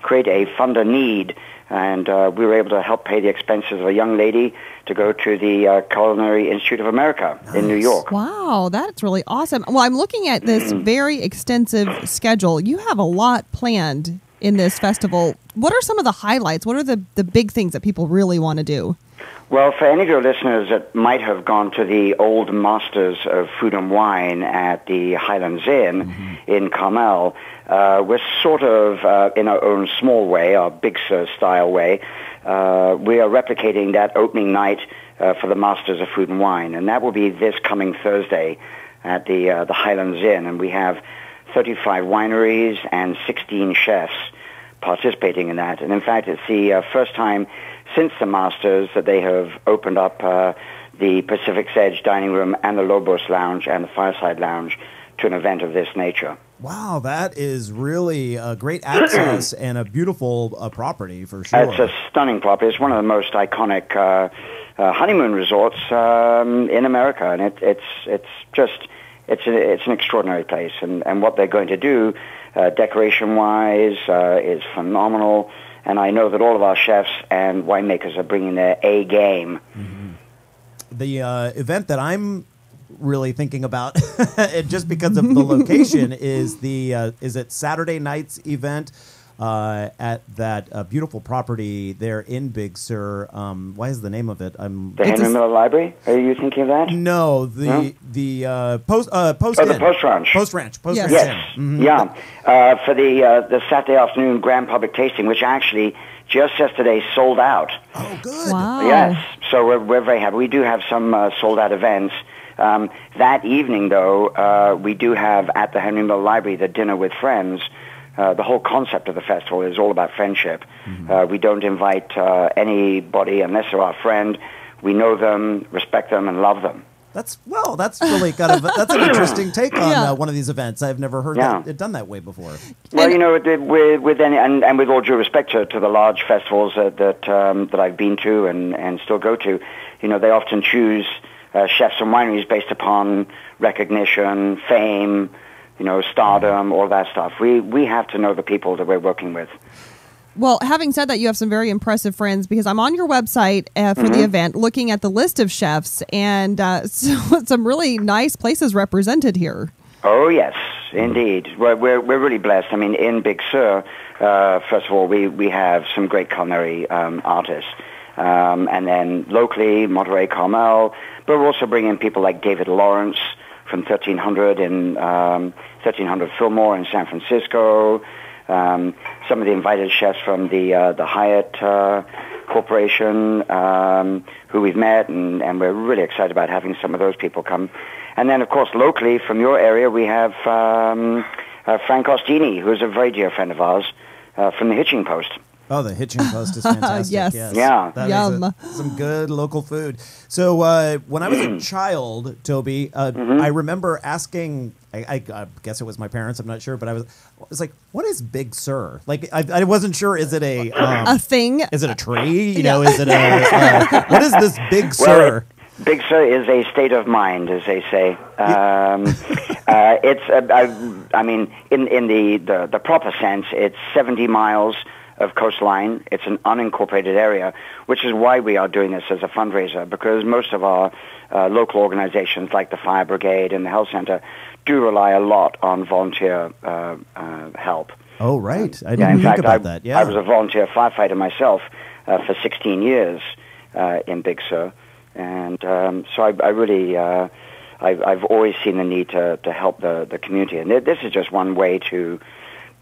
create a Fund a Need. And we were able to help pay the expenses of a young lady to go to the Culinary Institute of America in New York. Wow, that's really awesome. Well, I'm looking at this very extensive schedule. You have a lot planned in this festival. What are some of the highlights? What are the big things that people really want to do? Well, for any of your listeners that might have gone to the old Masters of Food and Wine at the Highlands Inn in Carmel, we're sort of, in our own small way, our Big Sur style way, we are replicating that opening night for the Masters of Food and Wine, and that will be this coming Thursday at the Highlands Inn, and we have 35 wineries and 16 chefs participating in that. And in fact, it's the first time since the Masters that they have opened up the Pacific's Edge Dining Room and the Lobos Lounge and the Fireside Lounge to an event of this nature. Wow, that is really a great access and a beautiful property for sure. It's a stunning property. It's one of the most iconic honeymoon resorts in America, and it's an extraordinary place. And what they're going to do, decoration-wise, is phenomenal. And I know that all of our chefs and winemakers are bringing their A game. The event that I'm really thinking about, just because of the location, is it Saturday night's event at that beautiful property there in Big Sur. Why is the name of it? The Henry Miller Library? Are you thinking of that? No, the Post the Inn. Post Ranch. Post Ranch. Post Yes. Ranch. Mm-hmm. Yeah. For the Saturday afternoon grand public tasting, which actually just yesterday sold out. Oh, good. Wow. Yes. So we're very happy. We do have some sold out events. That evening, though, we do have at the Henry Miller Library the Dinner with Friends. The whole concept of the festival is all about friendship. Mm-hmm. We don't invite anybody unless they're our friend. We know them, respect them, and love them. That's really that's an interesting take on one of these events. I've never heard it done that way before. Well, with any, and with all due respect to the large festivals that I've been to and still go to, they often choose chefs and wineries based upon recognition, fame, stardom, all that stuff. We have to know the people that we're working with. Well, having said that, you have some very impressive friends, because I'm on your website for the event looking at the list of chefs, and some really nice places represented here. Oh, yes, indeed. We're really blessed. I mean, in Big Sur, first of all, we have some great culinary artists. And then locally, Monterey Carmel, but we're also bringing people like David Lawrence from 1300 in 1300 Fillmore in San Francisco. Some of the invited chefs from the Hyatt Corporation who we've met, and we're really excited about having some of those people come. And then, of course, locally from your area, we have Frank Ostini, who's a very dear friend of ours from the Hitching Post. Oh, the Hitching Post is fantastic. Yes. Yeah. That Yum. is some good local food. So when I was a child, Toby, I remember asking, I guess it was my parents, I'm not sure, but I was like, what is Big Sur? Like, I wasn't sure, is it a thing? Is it a tree? Is it what is this Big Sur? Big Sur is a state of mind, as they say. It's, I mean, in the proper sense, it's 70 miles of coastline. It's an unincorporated area, which is why we are doing this as a fundraiser, because most of our local organizations, like the Fire Brigade and the Health Center, do rely a lot on volunteer help. Oh, right. I didn't think about that. Yeah. I was a volunteer firefighter myself for 16 years in Big Sur. And so I really, I've always seen the need to help the community. And this is just one way to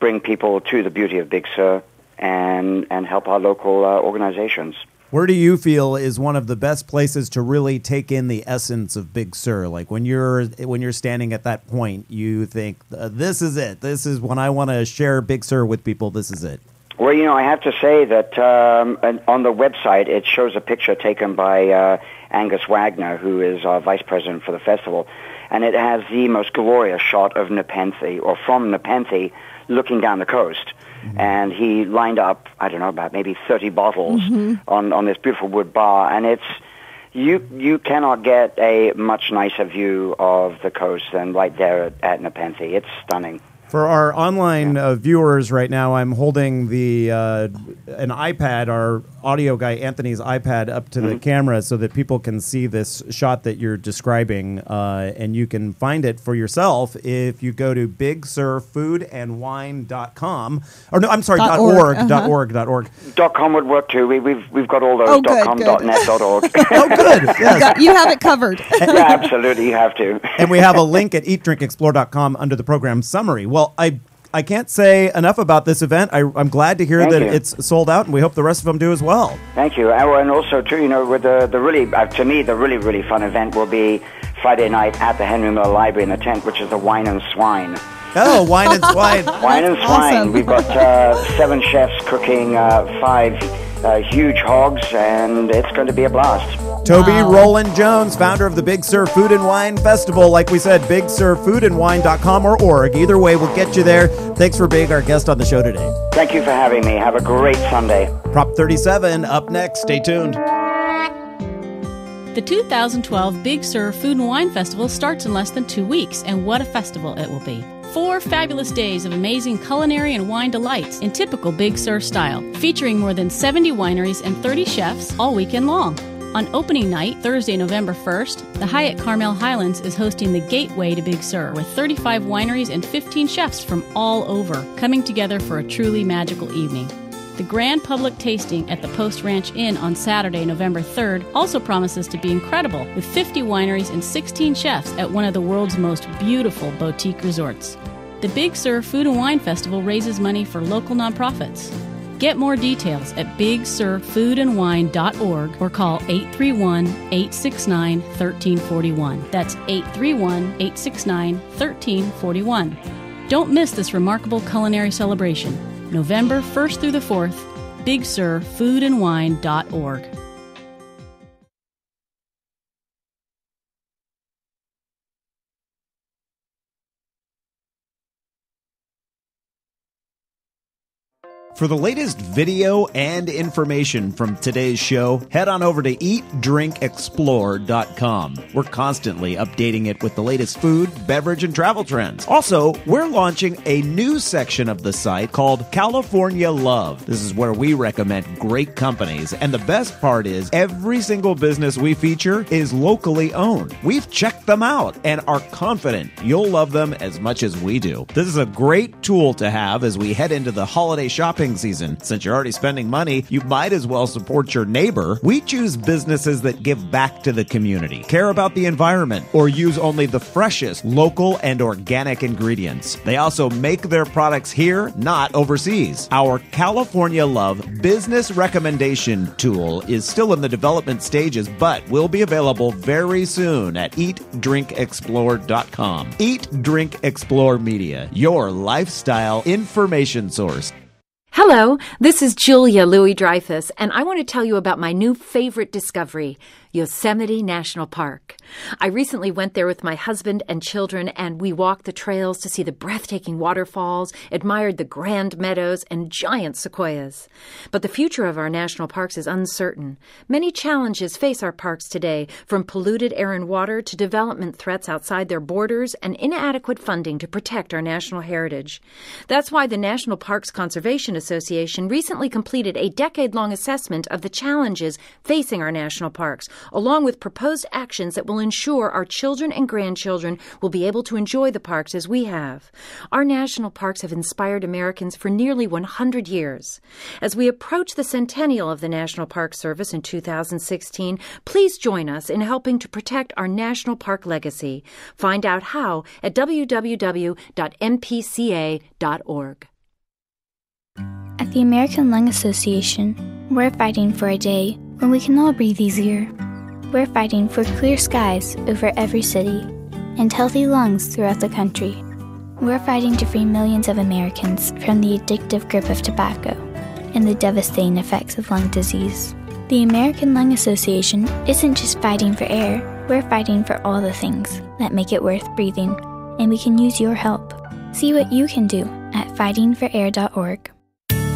bring people to the beauty of Big Sur and help our local organizations. Where do you feel is one of the best places to really take in the essence of Big Sur? Like when you're standing at that point, you think, this is it. This is when I want to share Big Sur with people. This is it. Well, I have to say that on the website, it shows a picture taken by Angus Wagner, who is our vice president for the festival. And it has the most glorious shot of Nepenthe, or from Nepenthe, looking down the coast. Mm-hmm. And he lined up, I don't know, about maybe 30 bottles on this beautiful wood bar. And it's, you cannot get a much nicer view of the coast than right there at Nepenthe. It's stunning. For our online viewers right now, I'm holding an iPad, our audio guy Anthony's iPad, up to the camera so that people can see this shot that you're describing, and you can find it for yourself if you go to bigsurfoodandwine.com. Or no, I'm sorry, .org. .com would work too. We've got all those .com, .net, .org. Oh, good. Yes. You have it covered. Yeah, absolutely. You have to. And we have a link at eatdrinkexplore.com under the program summary. Well, I can't say enough about this event. I'm glad to hear that it's sold out, and we hope the rest of them do as well. Thank you. And also, too, with the really, to me, the really, really fun event will be Friday night at the Henry Miller Library in the tent, which is the Wine and Swine. Oh, Wine and Swine. Wine and Swine. Awesome. We've got 7 chefs cooking 5 huge hogs, and it's going to be a blast. Toby Rowland Jones, founder of the Big Sur Food and Wine Festival. Like we said, bigsurfoodandwine.com or org. Either way, we'll get you there. Thanks for being our guest on the show today. Thank you for having me. Have a great Sunday. Prop 37 up next. Stay tuned. The 2012 Big Sur Food and Wine Festival starts in less than 2 weeks, and what a festival it will be. 4 fabulous days of amazing culinary and wine delights in typical Big Sur style, featuring more than 70 wineries and 30 chefs all weekend long. On opening night, Thursday, November 1st, the Hyatt Carmel Highlands is hosting the Gateway to Big Sur with 35 wineries and 15 chefs from all over coming together for a truly magical evening. The grand public tasting at the Post Ranch Inn on Saturday, November 3rd also promises to be incredible with 50 wineries and 16 chefs at one of the world's most beautiful boutique resorts. The Big Sur Food and Wine Festival raises money for local nonprofits. Get more details at bigsurfoodandwine.org or call 831-869-1341. That's 831-869-1341. Don't miss this remarkable culinary celebration. November 1st through the 4th, bigsurfoodandwine.org. For the latest video and information from today's show, head on over to eatdrinkexplore.com. We're constantly updating it with the latest food, beverage, and travel trends. Also, we're launching a new section of the site called California Love. This is where we recommend great companies, and the best part is every single business we feature is locally owned. We've checked them out and are confident you'll love them as much as we do. This is a great tool to have as we head into the holiday shopping season. Since you're already spending money, you might as well support your neighbor. We choose businesses that give back to the community, care about the environment, or use only the freshest local and organic ingredients. They also make their products here, not overseas. Our California Love business recommendation tool is still in the development stages, but will be available very soon at eatdrinkexplore.com. Eat Drink Explore Media, your lifestyle information source. Hello, this is Julia Louis-Dreyfus, and I want to tell you about my new favorite discovery, Yosemite National Park. I recently went there with my husband and children, and we walked the trails to see the breathtaking waterfalls, admired the grand meadows, and giant sequoias. But the future of our national parks is uncertain. Many challenges face our parks today, from polluted air and water to development threats outside their borders and inadequate funding to protect our national heritage. That's why the National Parks Conservation Association recently completed a decade-long assessment of the challenges facing our national parks, along with proposed actions that will ensure our children and grandchildren will be able to enjoy the parks as we have. Our national parks have inspired Americans for nearly 100 years. As we approach the centennial of the National Park Service in 2016, please join us in helping to protect our national park legacy. Find out how at www.mpca.org. At the American Lung Association, we're fighting for a day when we can all breathe easier. We're fighting for clear skies over every city and healthy lungs throughout the country. We're fighting to free millions of Americans from the addictive grip of tobacco and the devastating effects of lung disease. The American Lung Association isn't just fighting for air, we're fighting for all the things that make it worth breathing, and we can use your help. See what you can do at fightingforair.org.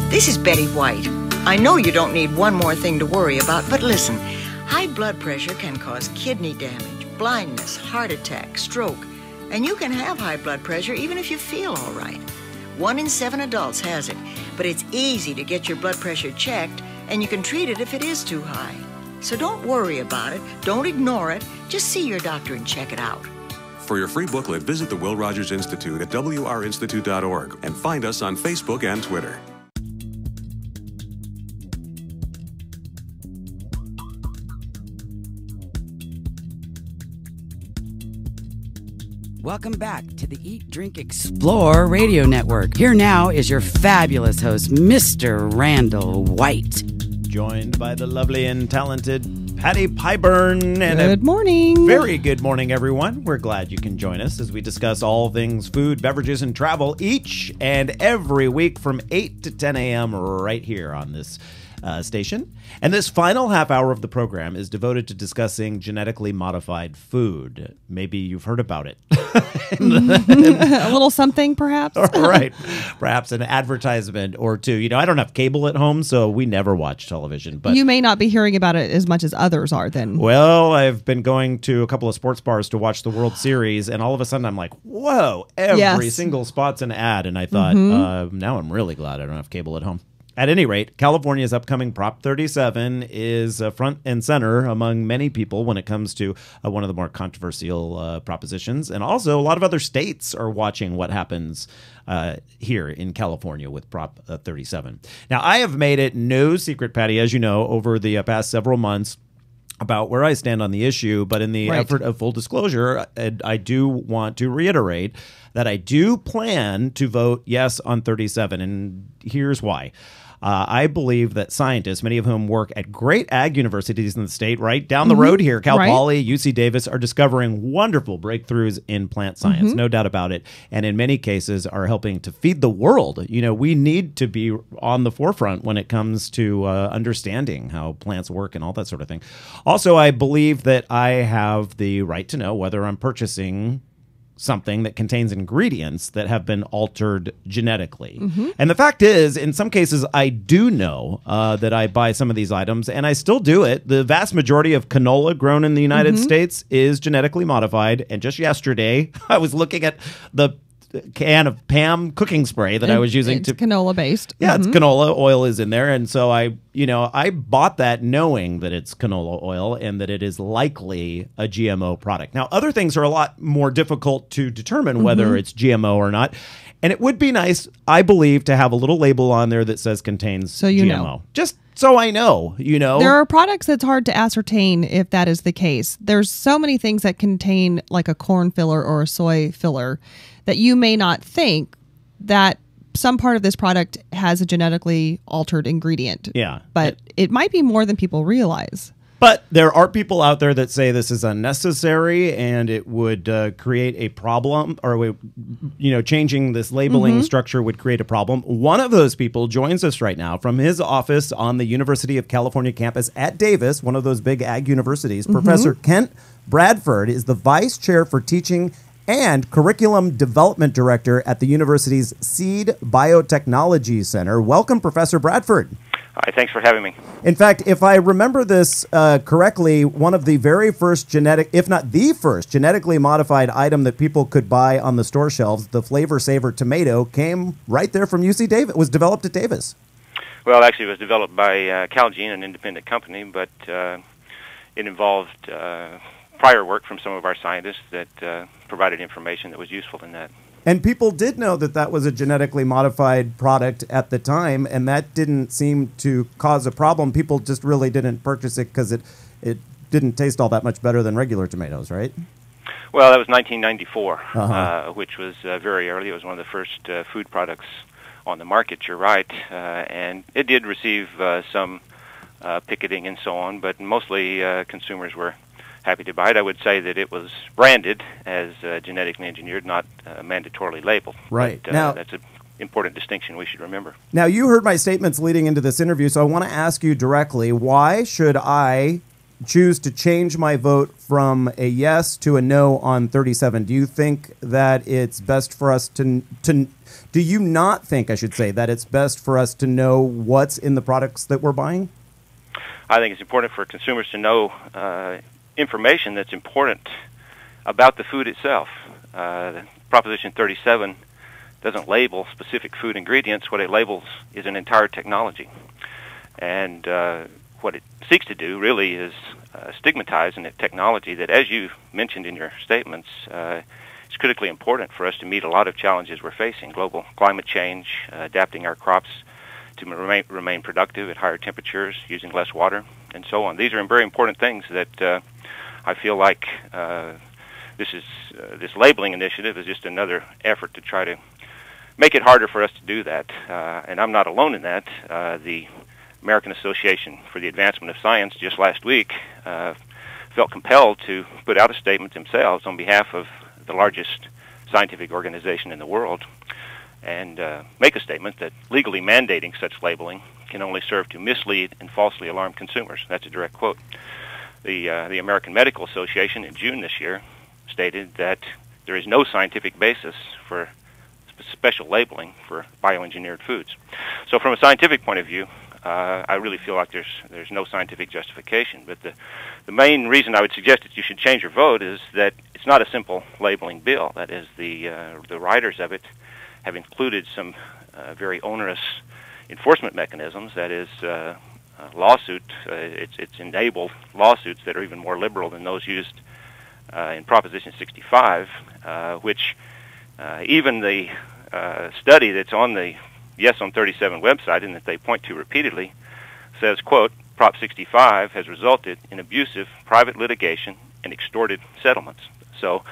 This is Betty White. I know you don't need one more thing to worry about, but listen, high blood pressure can cause kidney damage, blindness, heart attack, stroke, and you can have high blood pressure even if you feel all right. 1 in 7 adults has it, but it's easy to get your blood pressure checked, and you can treat it if it is too high. So don't worry about it, don't ignore it, just see your doctor and check it out. For your free booklet, visit the Will Rogers Institute at wrinstitute.org and find us on Facebook and Twitter. Welcome back to the Eat, Drink, Explore Radio Network. Here now is your fabulous host, Mr. Randall White. Joined by the lovely and talented Patty Pyburn. And good morning. Very good morning, everyone. We're glad you can join us as we discuss all things food, beverages, and travel each and every week from 8 to 10 a.m. right here on this station. And this final half hour of the program is devoted to discussing genetically modified food. Maybe you've heard about it. A little something, perhaps. Right. Perhaps an advertisement or two. You know, I don't have cable at home, so we never watch television. But you may not be hearing about it as much as others are then. Well, I've been going to a couple of sports bars to watch the World Series, and all of a sudden I'm like, whoa, every single spot's an ad. And I thought, now I'm really glad I don't have cable at home. At any rate, California's upcoming Prop 37 is front and center among many people when it comes to one of the more controversial propositions. And also, a lot of other states are watching what happens here in California with Prop 37. Now, I have made it no secret, Patty, as you know, over the past several months about where I stand on the issue. But in the effort of full disclosure, I do want to reiterate that I do plan to vote yes on 37. And here's why. I believe that scientists, many of whom work at great ag universities in the state, right down the road here, Cal Poly, UC Davis, are discovering wonderful breakthroughs in plant science, no doubt about it, and in many cases are helping to feed the world. You know, we need to be on the forefront when it comes to understanding how plants work and all that sort of thing. Also, I believe that I have the right to know whether I'm purchasing something that contains ingredients that have been altered genetically. And the fact is, in some cases, I do know that I buy some of these items, and I still do it. The vast majority of canola grown in the United States is genetically modified. And just yesterday, I was looking at the can of Pam cooking spray that I was using. It's canola based. Yeah, it's canola oil is in there. And so I bought that knowing that it's canola oil and that it is likely a GMO product. Now, other things are a lot more difficult to determine whether it's GMO or not. And it would be nice, I believe, to have a little label on there that says contains GMO. Know. Just so I know, There are products that's hard to ascertain if that is the case. There's so many things that contain like a corn filler or a soy filler that you may not think that some part of this product has a genetically altered ingredient. Yeah. But it might be more than people realize. But there are people out there that say this is unnecessary and it would create a problem, or changing this labeling structure would create a problem. One of those people joins us right now from his office on the University of California campus at Davis, one of those big ag universities. Professor Kent Bradford is the vice chair for teaching and curriculum development director at the university's Seed Biotechnology Center. Welcome, Professor Bradford. Hi, thanks for having me. In fact, if I remember this correctly, one of the very first if not the first, genetically modified item that people could buy on the store shelves, the Flavor Saver tomato, came right there from UC Davis. It was developed at Davis. Well, actually, it was developed by Calgene, an independent company, but it involved prior work from some of our scientists that provided information that was useful in that. And people did know that that was a genetically modified product at the time, and that didn't seem to cause a problem. People just really didn't purchase it because it didn't taste all that much better than regular tomatoes, right? Well, that was 1994, which was very early. It was one of the first food products on the market, you're right. And it did receive some picketing and so on, but mostly consumers were happy to buy it. I would say that it was branded as genetically engineered, not mandatorily labeled. Right. But, now, that's an important distinction we should remember. Now, you heard my statements leading into this interview, so I want to ask you directly, why should I choose to change my vote from a yes to a no on 37? Do you think that it's best for us to do you not think, I should say, that it's best for us to know what's in the products that we're buying? I think it's important for consumers to know information that's important about the food itself. Proposition 37 doesn't label specific food ingredients. What it labels is an entire technology. And what it seeks to do really is stigmatize a technology that, as you mentioned in your statements, is critically important for us to meet a lot of challenges we're facing: global climate change, adapting our crops to remain productive at higher temperatures, using less water, and so on. These are very important things that I feel like this labeling initiative is just another effort to try to make it harder for us to do that. And I'm not alone in that. The American Association for the Advancement of Science just last week felt compelled to put out a statement themselves on behalf of the largest scientific organization in the world and make a statement that legally mandating such labeling can only serve to mislead and falsely alarm consumers. That's a direct quote. The American Medical Association in June this year stated that there is no scientific basis for special labeling for bioengineered foods. So from a scientific point of view, I really feel like there's no scientific justification. But the main reason I would suggest that you should change your vote is that it's not a simple labeling bill. That is, the writers of it have included some very onerous enforcement mechanisms, that is lawsuit. It's enabled lawsuits that are even more liberal than those used in Proposition 65, which even the study that's on the Yes on 37 website, and that they point to repeatedly, says, quote, Prop 65 has resulted in abusive private litigation and extorted settlements. So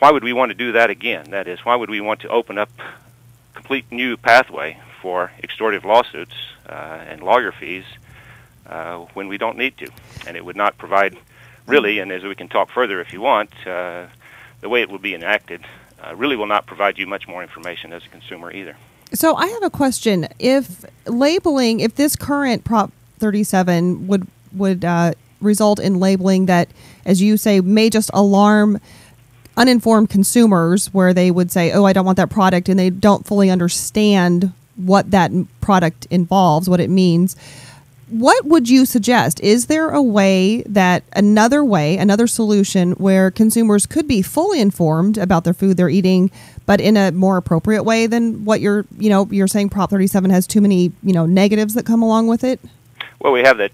why would we want to do that again? That is, why would we want to open up a complete new pathway for extortive lawsuits and lawyer fees when we don't need to? And it would not provide, really, and as we can talk further if you want, the way it will be enacted really will not provide you much more information as a consumer either. So I have a question. If labeling, if this current Prop 37 would result in labeling that, as you say, may just alarm uninformed consumers, where they would say, oh, I don't want that product, and they don't fully understand what that product involves, what it means, what would you suggest? Is there a way, another solution where consumers could be fully informed about their food they're eating, but in a more appropriate way than what you're saying Prop 37 has too many, negatives that come along with it? Well, we have that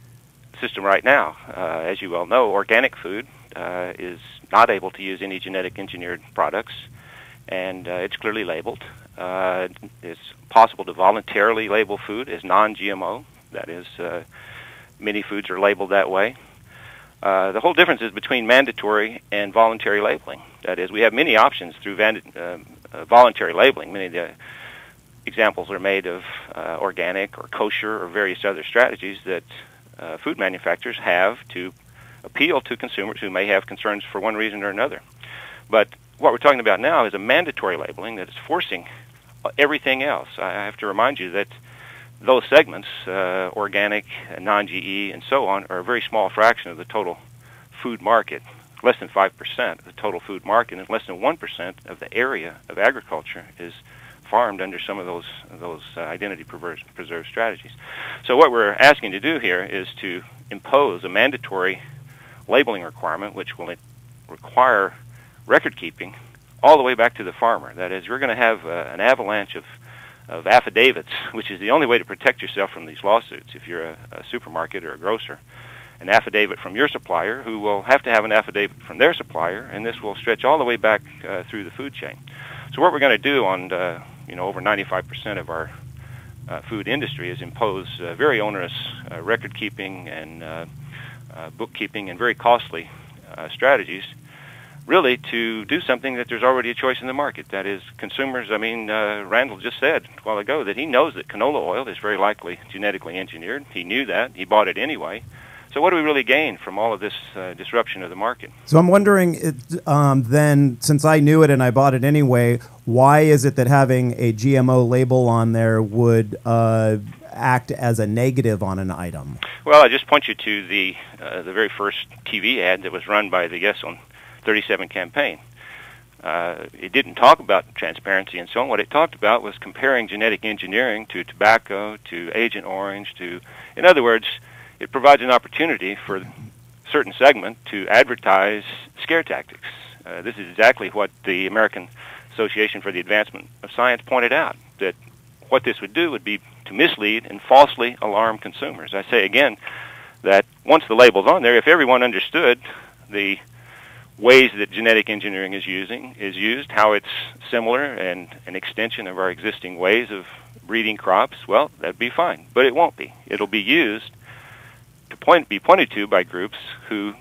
system right now. As you well know, organic food is not able to use any genetic engineered products, and it's clearly labeled. It's possible to voluntarily label food as non-GMO. That is, many foods are labeled that way. The whole difference is between mandatory and voluntary labeling. That is, we have many options through voluntary labeling. Many of the examples are made of organic or kosher or various other strategies that food manufacturers have to appeal to consumers who may have concerns for one reason or another. But what we're talking about now is a mandatory labeling that is forcing everything else. I have to remind you that those segments, organic, non-GE, and so on, are a very small fraction of the total food market, less than 5% of the total food market, and less than 1% of the area of agriculture is farmed under some of those identity preserve strategies. So what we're asking to do here is to impose a mandatory labeling requirement, which will require record keeping all the way back to the farmer. That is, you're going to have an avalanche of affidavits, which is the only way to protect yourself from these lawsuits. If you're a supermarket or a grocer, an affidavit from your supplier, who will have to have an affidavit from their supplier, and this will stretch all the way back through the food chain. So what we're going to do on over 95% of our food industry is impose very onerous record keeping and bookkeeping and very costly strategies, really to do something that there's already a choice in the market. That is, consumers, Randall just said a while ago that he knows that canola oil is very likely genetically engineered. He knew that. He bought it anyway. So what do we really gain from all of this disruption of the market? So I'm wondering, then, since I knew it and I bought it anyway, why is it that having a GMO label on there would act as a negative on an item? Well, I just point you to the very first TV ad that was run by the Yes on 37 campaign. It didn't talk about transparency and so on. What it talked about was comparing genetic engineering to tobacco, to Agent Orange, in other words, it provides an opportunity for a certain segment to advertise scare tactics. This is exactly what the American Association for the Advancement of Science pointed out, that what this would do would be to mislead and falsely alarm consumers. I say again that once the label's on there, if everyone understood the ways that genetic engineering is used, how it's similar and an extension of our existing ways of breeding crops, well, that'd be fine. But it won't be. It'll be used to be pointed to by groups who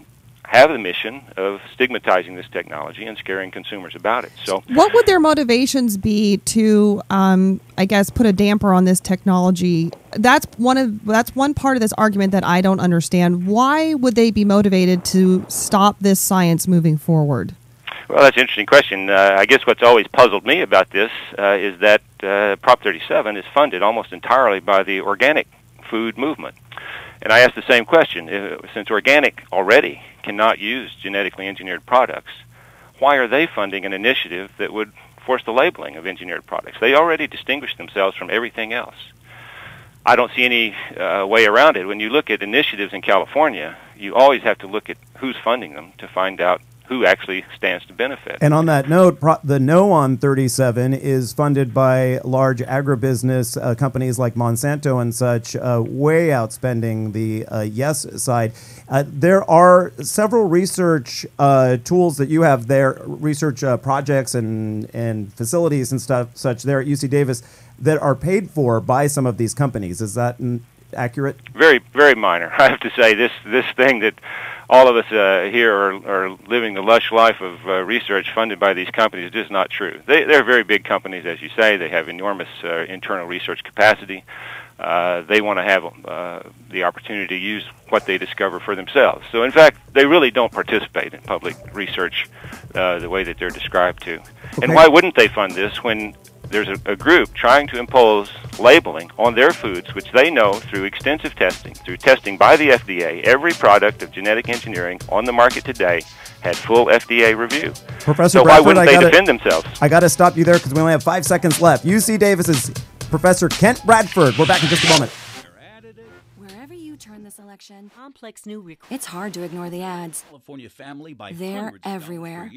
have the mission of stigmatizing this technology and scaring consumers about it. So, what would their motivations be to, put a damper on this technology? That's one part of this argument that I don't understand. Why would they be motivated to stop this science moving forward? Well, that's an interesting question. I guess what's always puzzled me about this is that Prop 37 is funded almost entirely by the organic food movement. And I asked the same question. Since organic already cannot use genetically engineered products, why are they funding an initiative that would force the labeling of engineered products? They already distinguish themselves from everything else. I don't see any way around it. When you look at initiatives in California, you always have to look at who's funding them to find out who actually stands to benefit. And on that note, the No on 37 is funded by large agribusiness companies like Monsanto and such, way outspending the yes side. There are several research tools that you have there, research projects and facilities and stuff such there at UC Davis that are paid for by some of these companies. Is that accurate? Very, very minor. I have to say, this thing that all of us here are living the lush life of research funded by these companies is just not true. They're very big companies, as you say. They have enormous internal research capacity. They want to have the opportunity to use what they discover for themselves. So, in fact, they really don't participate in public research the way that they're described to. Okay. And why wouldn't they fund this when there's a group trying to impose labeling on their foods, which they know through extensive testing, through testing by the FDA, every product of genetic engineering on the market today had full FDA review. Professor so Bradford, why wouldn't they defend themselves? I got to stop you there because we only have 5 seconds left. UC Davis's Professor Kent Bradford. We're back in just a moment. Wherever you turn this election, complex new it's hard to ignore the ads. California family by They're everywhere.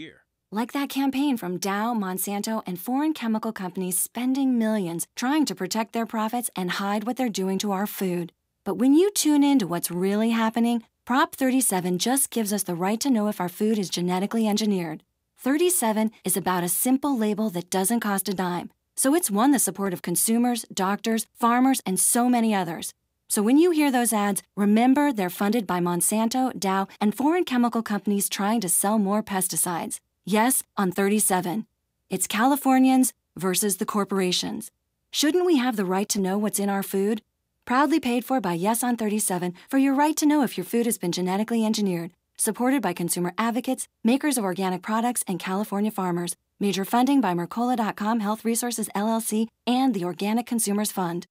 Like that campaign from Dow, Monsanto, and foreign chemical companies spending millions trying to protect their profits and hide what they're doing to our food. But when you tune in to what's really happening, Prop 37 just gives us the right to know if our food is genetically engineered. 37 is about a simple label that doesn't cost a dime. So it's won the support of consumers, doctors, farmers, and so many others. So when you hear those ads, remember they're funded by Monsanto, Dow, and foreign chemical companies trying to sell more pesticides. Yes, on 37. It's Californians versus the corporations. Shouldn't we have the right to know what's in our food? Proudly paid for by Yes on 37 for your right to know if your food has been genetically engineered. Supported by consumer advocates, makers of organic products, and California farmers. Major funding by Mercola.com Health Resources LLC and the Organic Consumers Fund.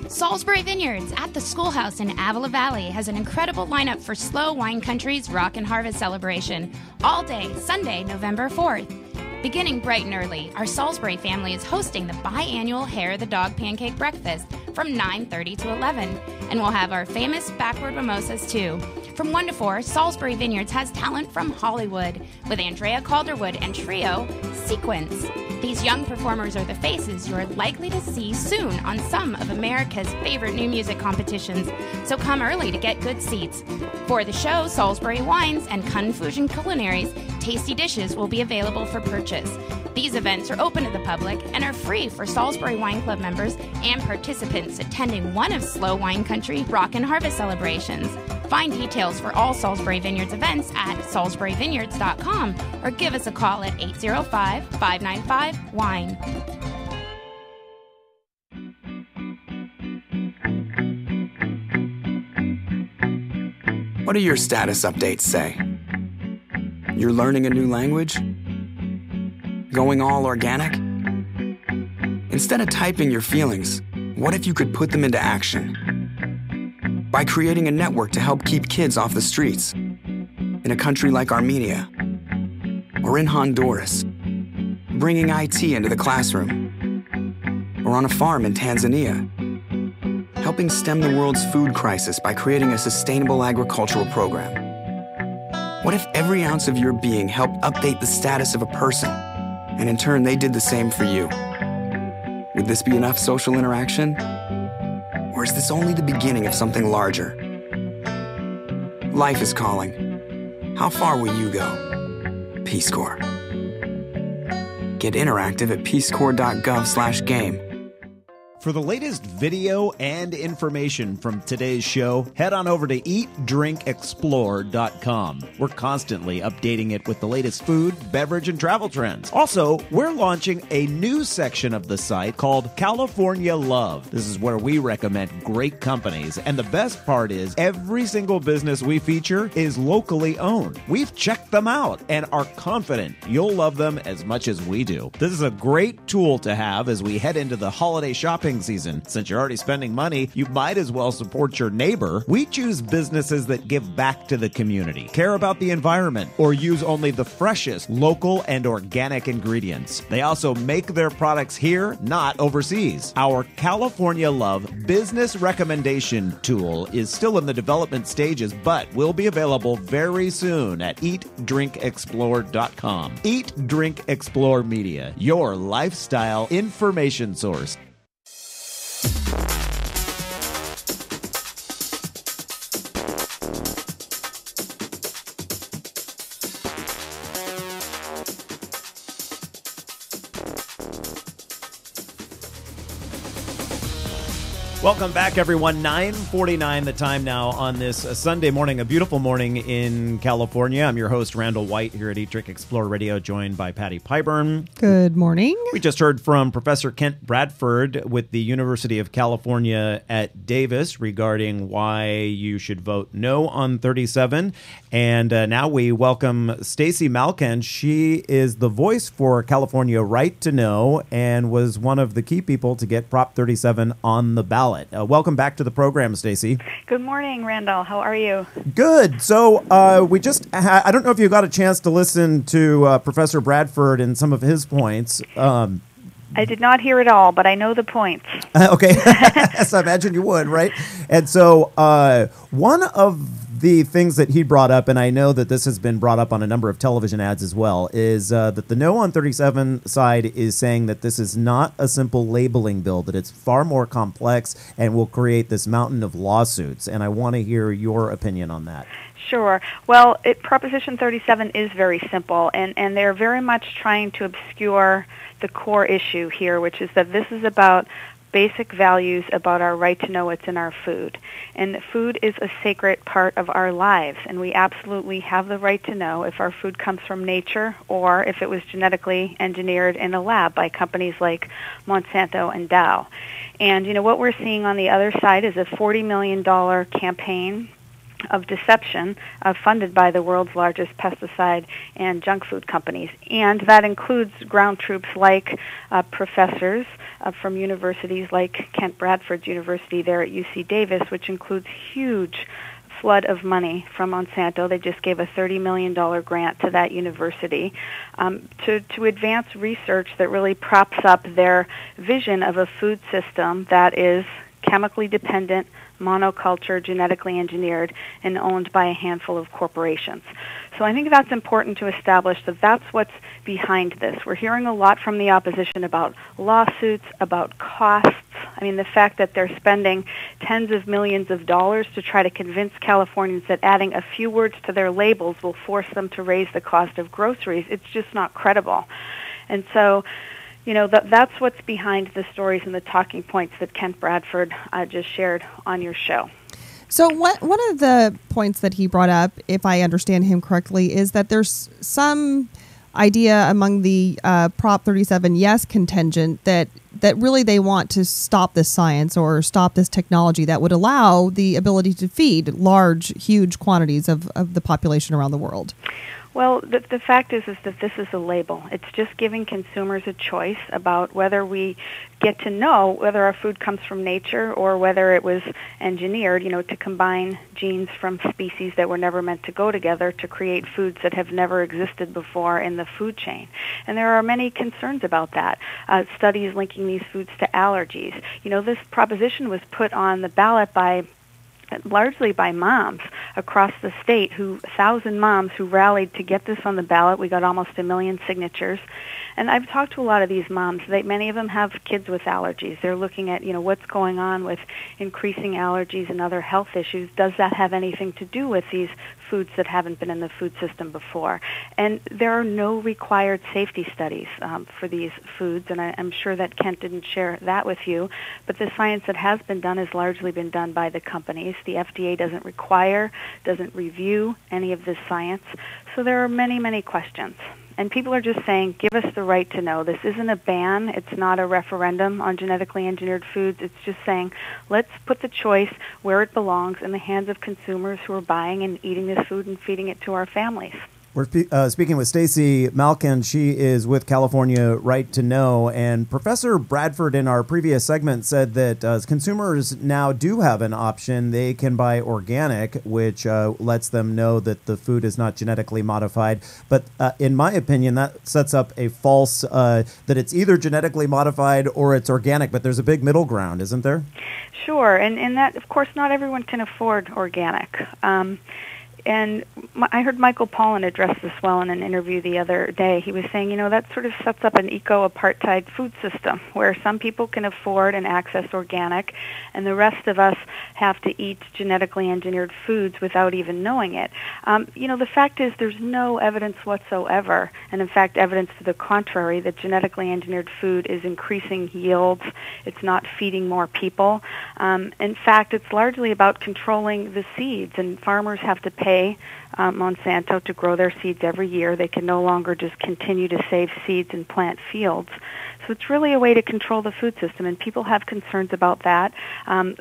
Salisbury Vineyards at the Schoolhouse in Avila Valley has an incredible lineup for SLO Wine Country's Rock and Harvest celebration, all day Sunday, November 4th. Beginning bright and early, our Salisbury family is hosting the biannual Hair the Dog Pancake Breakfast from 9:30 to 11, and we'll have our famous backward mimosas too. From 1 to 4, Salisbury Vineyards has talent from Hollywood with Andrea Calderwood and trio Sequence. These young performers are the faces you are likely to see soon on some of America's favorite new music competitions, so come early to get good seats. For the show, Salisbury Wines and Confusion Culinaries tasty dishes will be available for purchase. These events are open to the public and are free for Salisbury Wine Club members and participants attending one of SLO Wine Country Rock and Harvest celebrations. Find details for all Salisbury Vineyards events at salisburyvineyards.com or give us a call at 805-595-WINE. What do your status updates say? You're learning a new language? Going all organic? Instead of typing your feelings, what if you could put them into action? By creating a network to help keep kids off the streets in a country like Armenia or in Honduras, bringing IT into the classroom, or on a farm in Tanzania, helping stem the world's food crisis by creating a sustainable agricultural program. What if every ounce of your being helped update the status of a person, and in turn they did the same for you? Would this be enough social interaction? Or is this only the beginning of something larger? Life is calling. How far will you go? Peace Corps. Get interactive at peacecorps.gov/game. For the latest video and information from today's show, head on over to eatdrinkexplore.com. We're constantly updating it with the latest food, beverage, and travel trends. Also, we're launching a new section of the site called California Love. This is where we recommend great companies, and the best part is every single business we feature is locally owned. We've checked them out and are confident you'll love them as much as we do. This is a great tool to have as we head into the holiday shopping giving season. Since you're already spending money, you might as well support your neighbor. We choose businesses that give back to the community, care about the environment, or use only the freshest local and organic ingredients. They also make their products here, not overseas. Our California Love business recommendation tool is still in the development stages, but will be available very soon at eatdrinkexplore.com. Eat Drink Explore Media, your lifestyle information source. Welcome back, everyone. 9:49 the time now on this Sunday morning, a beautiful morning in California. I'm your host, Randall White, here at Eat, Drink, Explore Radio, joined by Patty Pyburn. Good morning. We just heard from Professor Kent Bradford with the University of California at Davis regarding why you should vote no on 37. And now we welcome Stacey Malkan. She is the voice for California Right to Know and was one of the key people to get Prop 37 on the ballot. Welcome back to the program, Stacey. Good morning, Randall. How are you? Good. So we just, I don't know if you got a chance to listen to Professor Bradford and some of his points. I did not hear it all, but I know the points. Okay. So I imagine you would, right? And so one of the things that he brought up, and I know that this has been brought up on a number of television ads as well, is that the No on 37 side is saying that this is not a simple labeling bill, that it's far more complex and will create this mountain of lawsuits. And I want to hear your opinion on that. Sure. Well, Proposition 37 is very simple, and they're very much trying to obscure the core issue here, which is that this is about basic values about our right to know what's in our food. And food is a sacred part of our lives, and we absolutely have the right to know if our food comes from nature or if it was genetically engineered in a lab by companies like Monsanto and Dow. And, what we're seeing on the other side is a $40 million campaign of deception funded by the world's largest pesticide and junk food companies. And that includes ground troops like professors from universities like Kent Bradford's University there at UC Davis, which includes huge flood of money from Monsanto. They just gave a $30 million grant to that university to advance research that really props up their vision of a food system that is chemically dependent, monoculture, genetically engineered, and owned by a handful of corporations. So I think that's important to establish that that's what's behind this. We're hearing a lot from the opposition about lawsuits, about costs. I mean, the fact that they're spending tens of millions of dollars to try to convince Californians that adding a few words to their labels will force them to raise the cost of groceries, it's just not credible. And so that's what's behind the stories and the talking points that Kent Bradford just shared on your show. So one of the points that he brought up, if I understand him correctly, is that there's some idea among the Prop 37 yes contingent that really they want to stop this science or stop this technology that would allow the ability to feed huge quantities of the population around the world. Well, the fact is that this is a label. It's just giving consumers a choice about whether we get to know whether our food comes from nature or whether it was engineered, to combine genes from species that were never meant to go together to create foods that have never existed before in the food chain. And there are many concerns about that. Studies linking these foods to allergies. This proposition was put on the ballot largely by moms across the state, 1,000 moms who rallied to get this on the ballot. We got almost 1 million signatures. And I've talked to a lot of these moms. Many of them have kids with allergies. They're looking at, what's going on with increasing allergies and other health issues. Does that have anything to do with these foods that haven't been in the food system before? And there are no required safety studies for these foods, and I'm sure that Kent didn't share that with you. But the science that has been done has largely been done by the companies. The FDA doesn't review any of this science. So there are many, many questions. And people are just saying, give us the right to know. This isn't a ban. It's not a referendum on genetically engineered foods. It's just saying, let's put the choice where it belongs, in the hands of consumers who are buying and eating this food and feeding it to our families. We're speaking with Stacy Malkan. She is with California Right to Know. And Professor Bradford in our previous segment said that consumers now do have an option. They can buy organic, which lets them know that the food is not genetically modified. But in my opinion, that sets up a false, that it's either genetically modified or it's organic. But there's a big middle ground, isn't there? Sure. And that, of course, not everyone can afford organic. And I heard Michael Pollan address this well in an interview the other day. He was saying, that sort of sets up an eco-apartheid food system where some people can afford and access organic, and the rest of us have to eat genetically engineered foods without even knowing it. The fact is there's no evidence whatsoever, and in fact evidence to the contrary, that genetically engineered food is increasing yields. It's not feeding more people. In fact, it's largely about controlling the seeds, and farmers have to pay Monsanto to grow their seeds every year. They can no longer just continue to save seeds and plant fields. So it's really a way to control the food system, and people have concerns about that.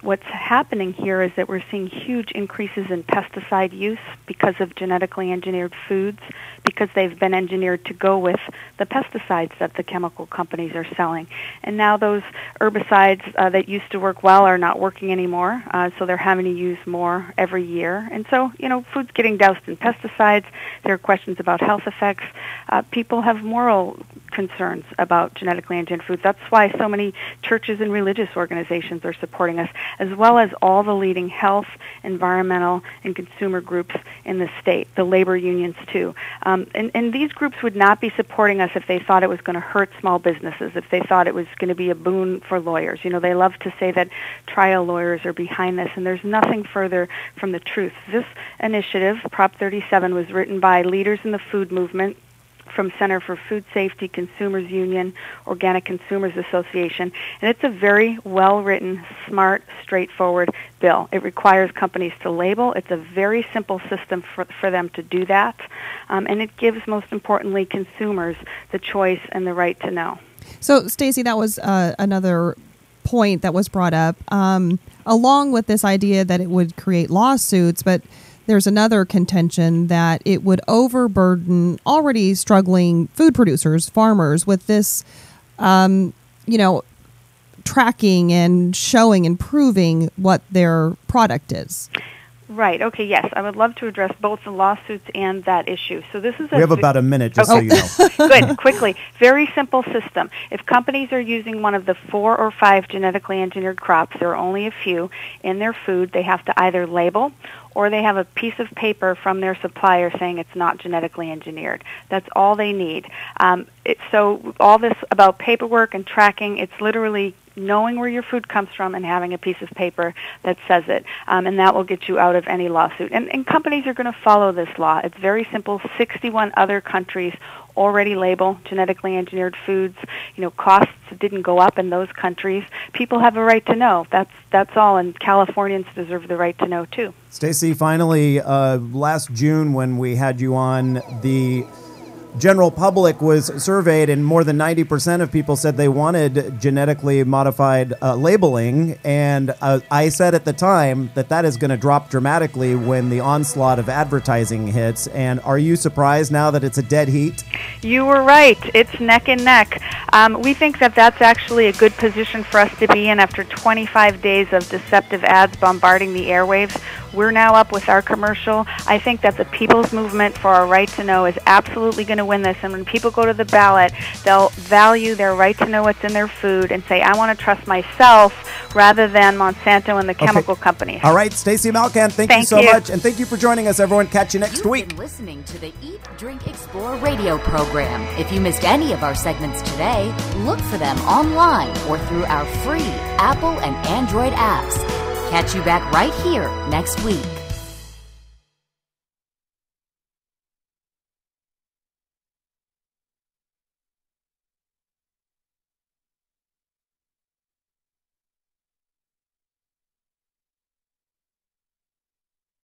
What's happening here is that we're seeing huge increases in pesticide use because of genetically engineered foods, because they've been engineered to go with the pesticides that the chemical companies are selling. And now those herbicides that used to work well are not working anymore, so they're having to use more every year. And so, food's getting doused in pesticides. There are questions about health effects. People have moral concerns about genetically engineered foods. That's why so many churches and religious organizations are supporting us, as well as all the leading health, environmental, and consumer groups in the state, the labor unions too. And these groups would not be supporting us if they thought it was going to hurt small businesses, if they thought it was going to be a boon for lawyers. They love to say that trial lawyers are behind this, and there's nothing further from the truth. This initiative, Prop 37, was written by leaders in the food movement, from Center for Food Safety, Consumers Union, Organic Consumers Association, and it's a very well-written, smart, straightforward bill. It requires companies to label. It's a very simple system for them to do that, and it gives, most importantly, consumers the choice and the right to know. So, Stacy, that was another point that was brought up, along with this idea that it would create lawsuits, but there's another contention that it would overburden already struggling food producers, farmers, with this, tracking and showing and proving what their product is. Right. Okay. Yes, I would love to address both the lawsuits and that issue. So this is we have about a minute, just so you know. Good. Quickly. Very simple system. If companies are using one of the 4 or 5 genetically engineered crops, there are only a few, in their food, they have to either label or they have a piece of paper from their supplier saying it's not genetically engineered. That's all they need. So all this about paperwork and tracking, it's literally knowing where your food comes from and having a piece of paper that says it, and that will get you out of any lawsuit. And companies are going to follow this law. It's very simple. 61 other countries already label genetically engineered foods. Costs didn't go up in those countries. People have a right to know. That's all, and Californians deserve the right to know too. Stacy, finally, last June when we had you on, the general public was surveyed, and more than 90% of people said they wanted genetically modified labeling. And I said at the time that is going to drop dramatically when the onslaught of advertising hits. And are you surprised now that it's a dead heat? You were right. It's neck and neck. We think that that's actually a good position for us to be in after 25 days of deceptive ads bombarding the airwaves. We're now up with our commercial. I think that the people's movement for our right to know is absolutely going to win this. And when people go to the ballot, they'll value their right to know what's in their food and say, I want to trust myself rather than Monsanto and the chemical companies. All right, Stacy Malkan, thank you so much. And thank you for joining us, everyone. Catch you next week. You've been listening to the Eat, Drink, Explore radio program. If you missed any of our segments today, look for them online or through our free Apple and Android apps. Catch you back right here next week.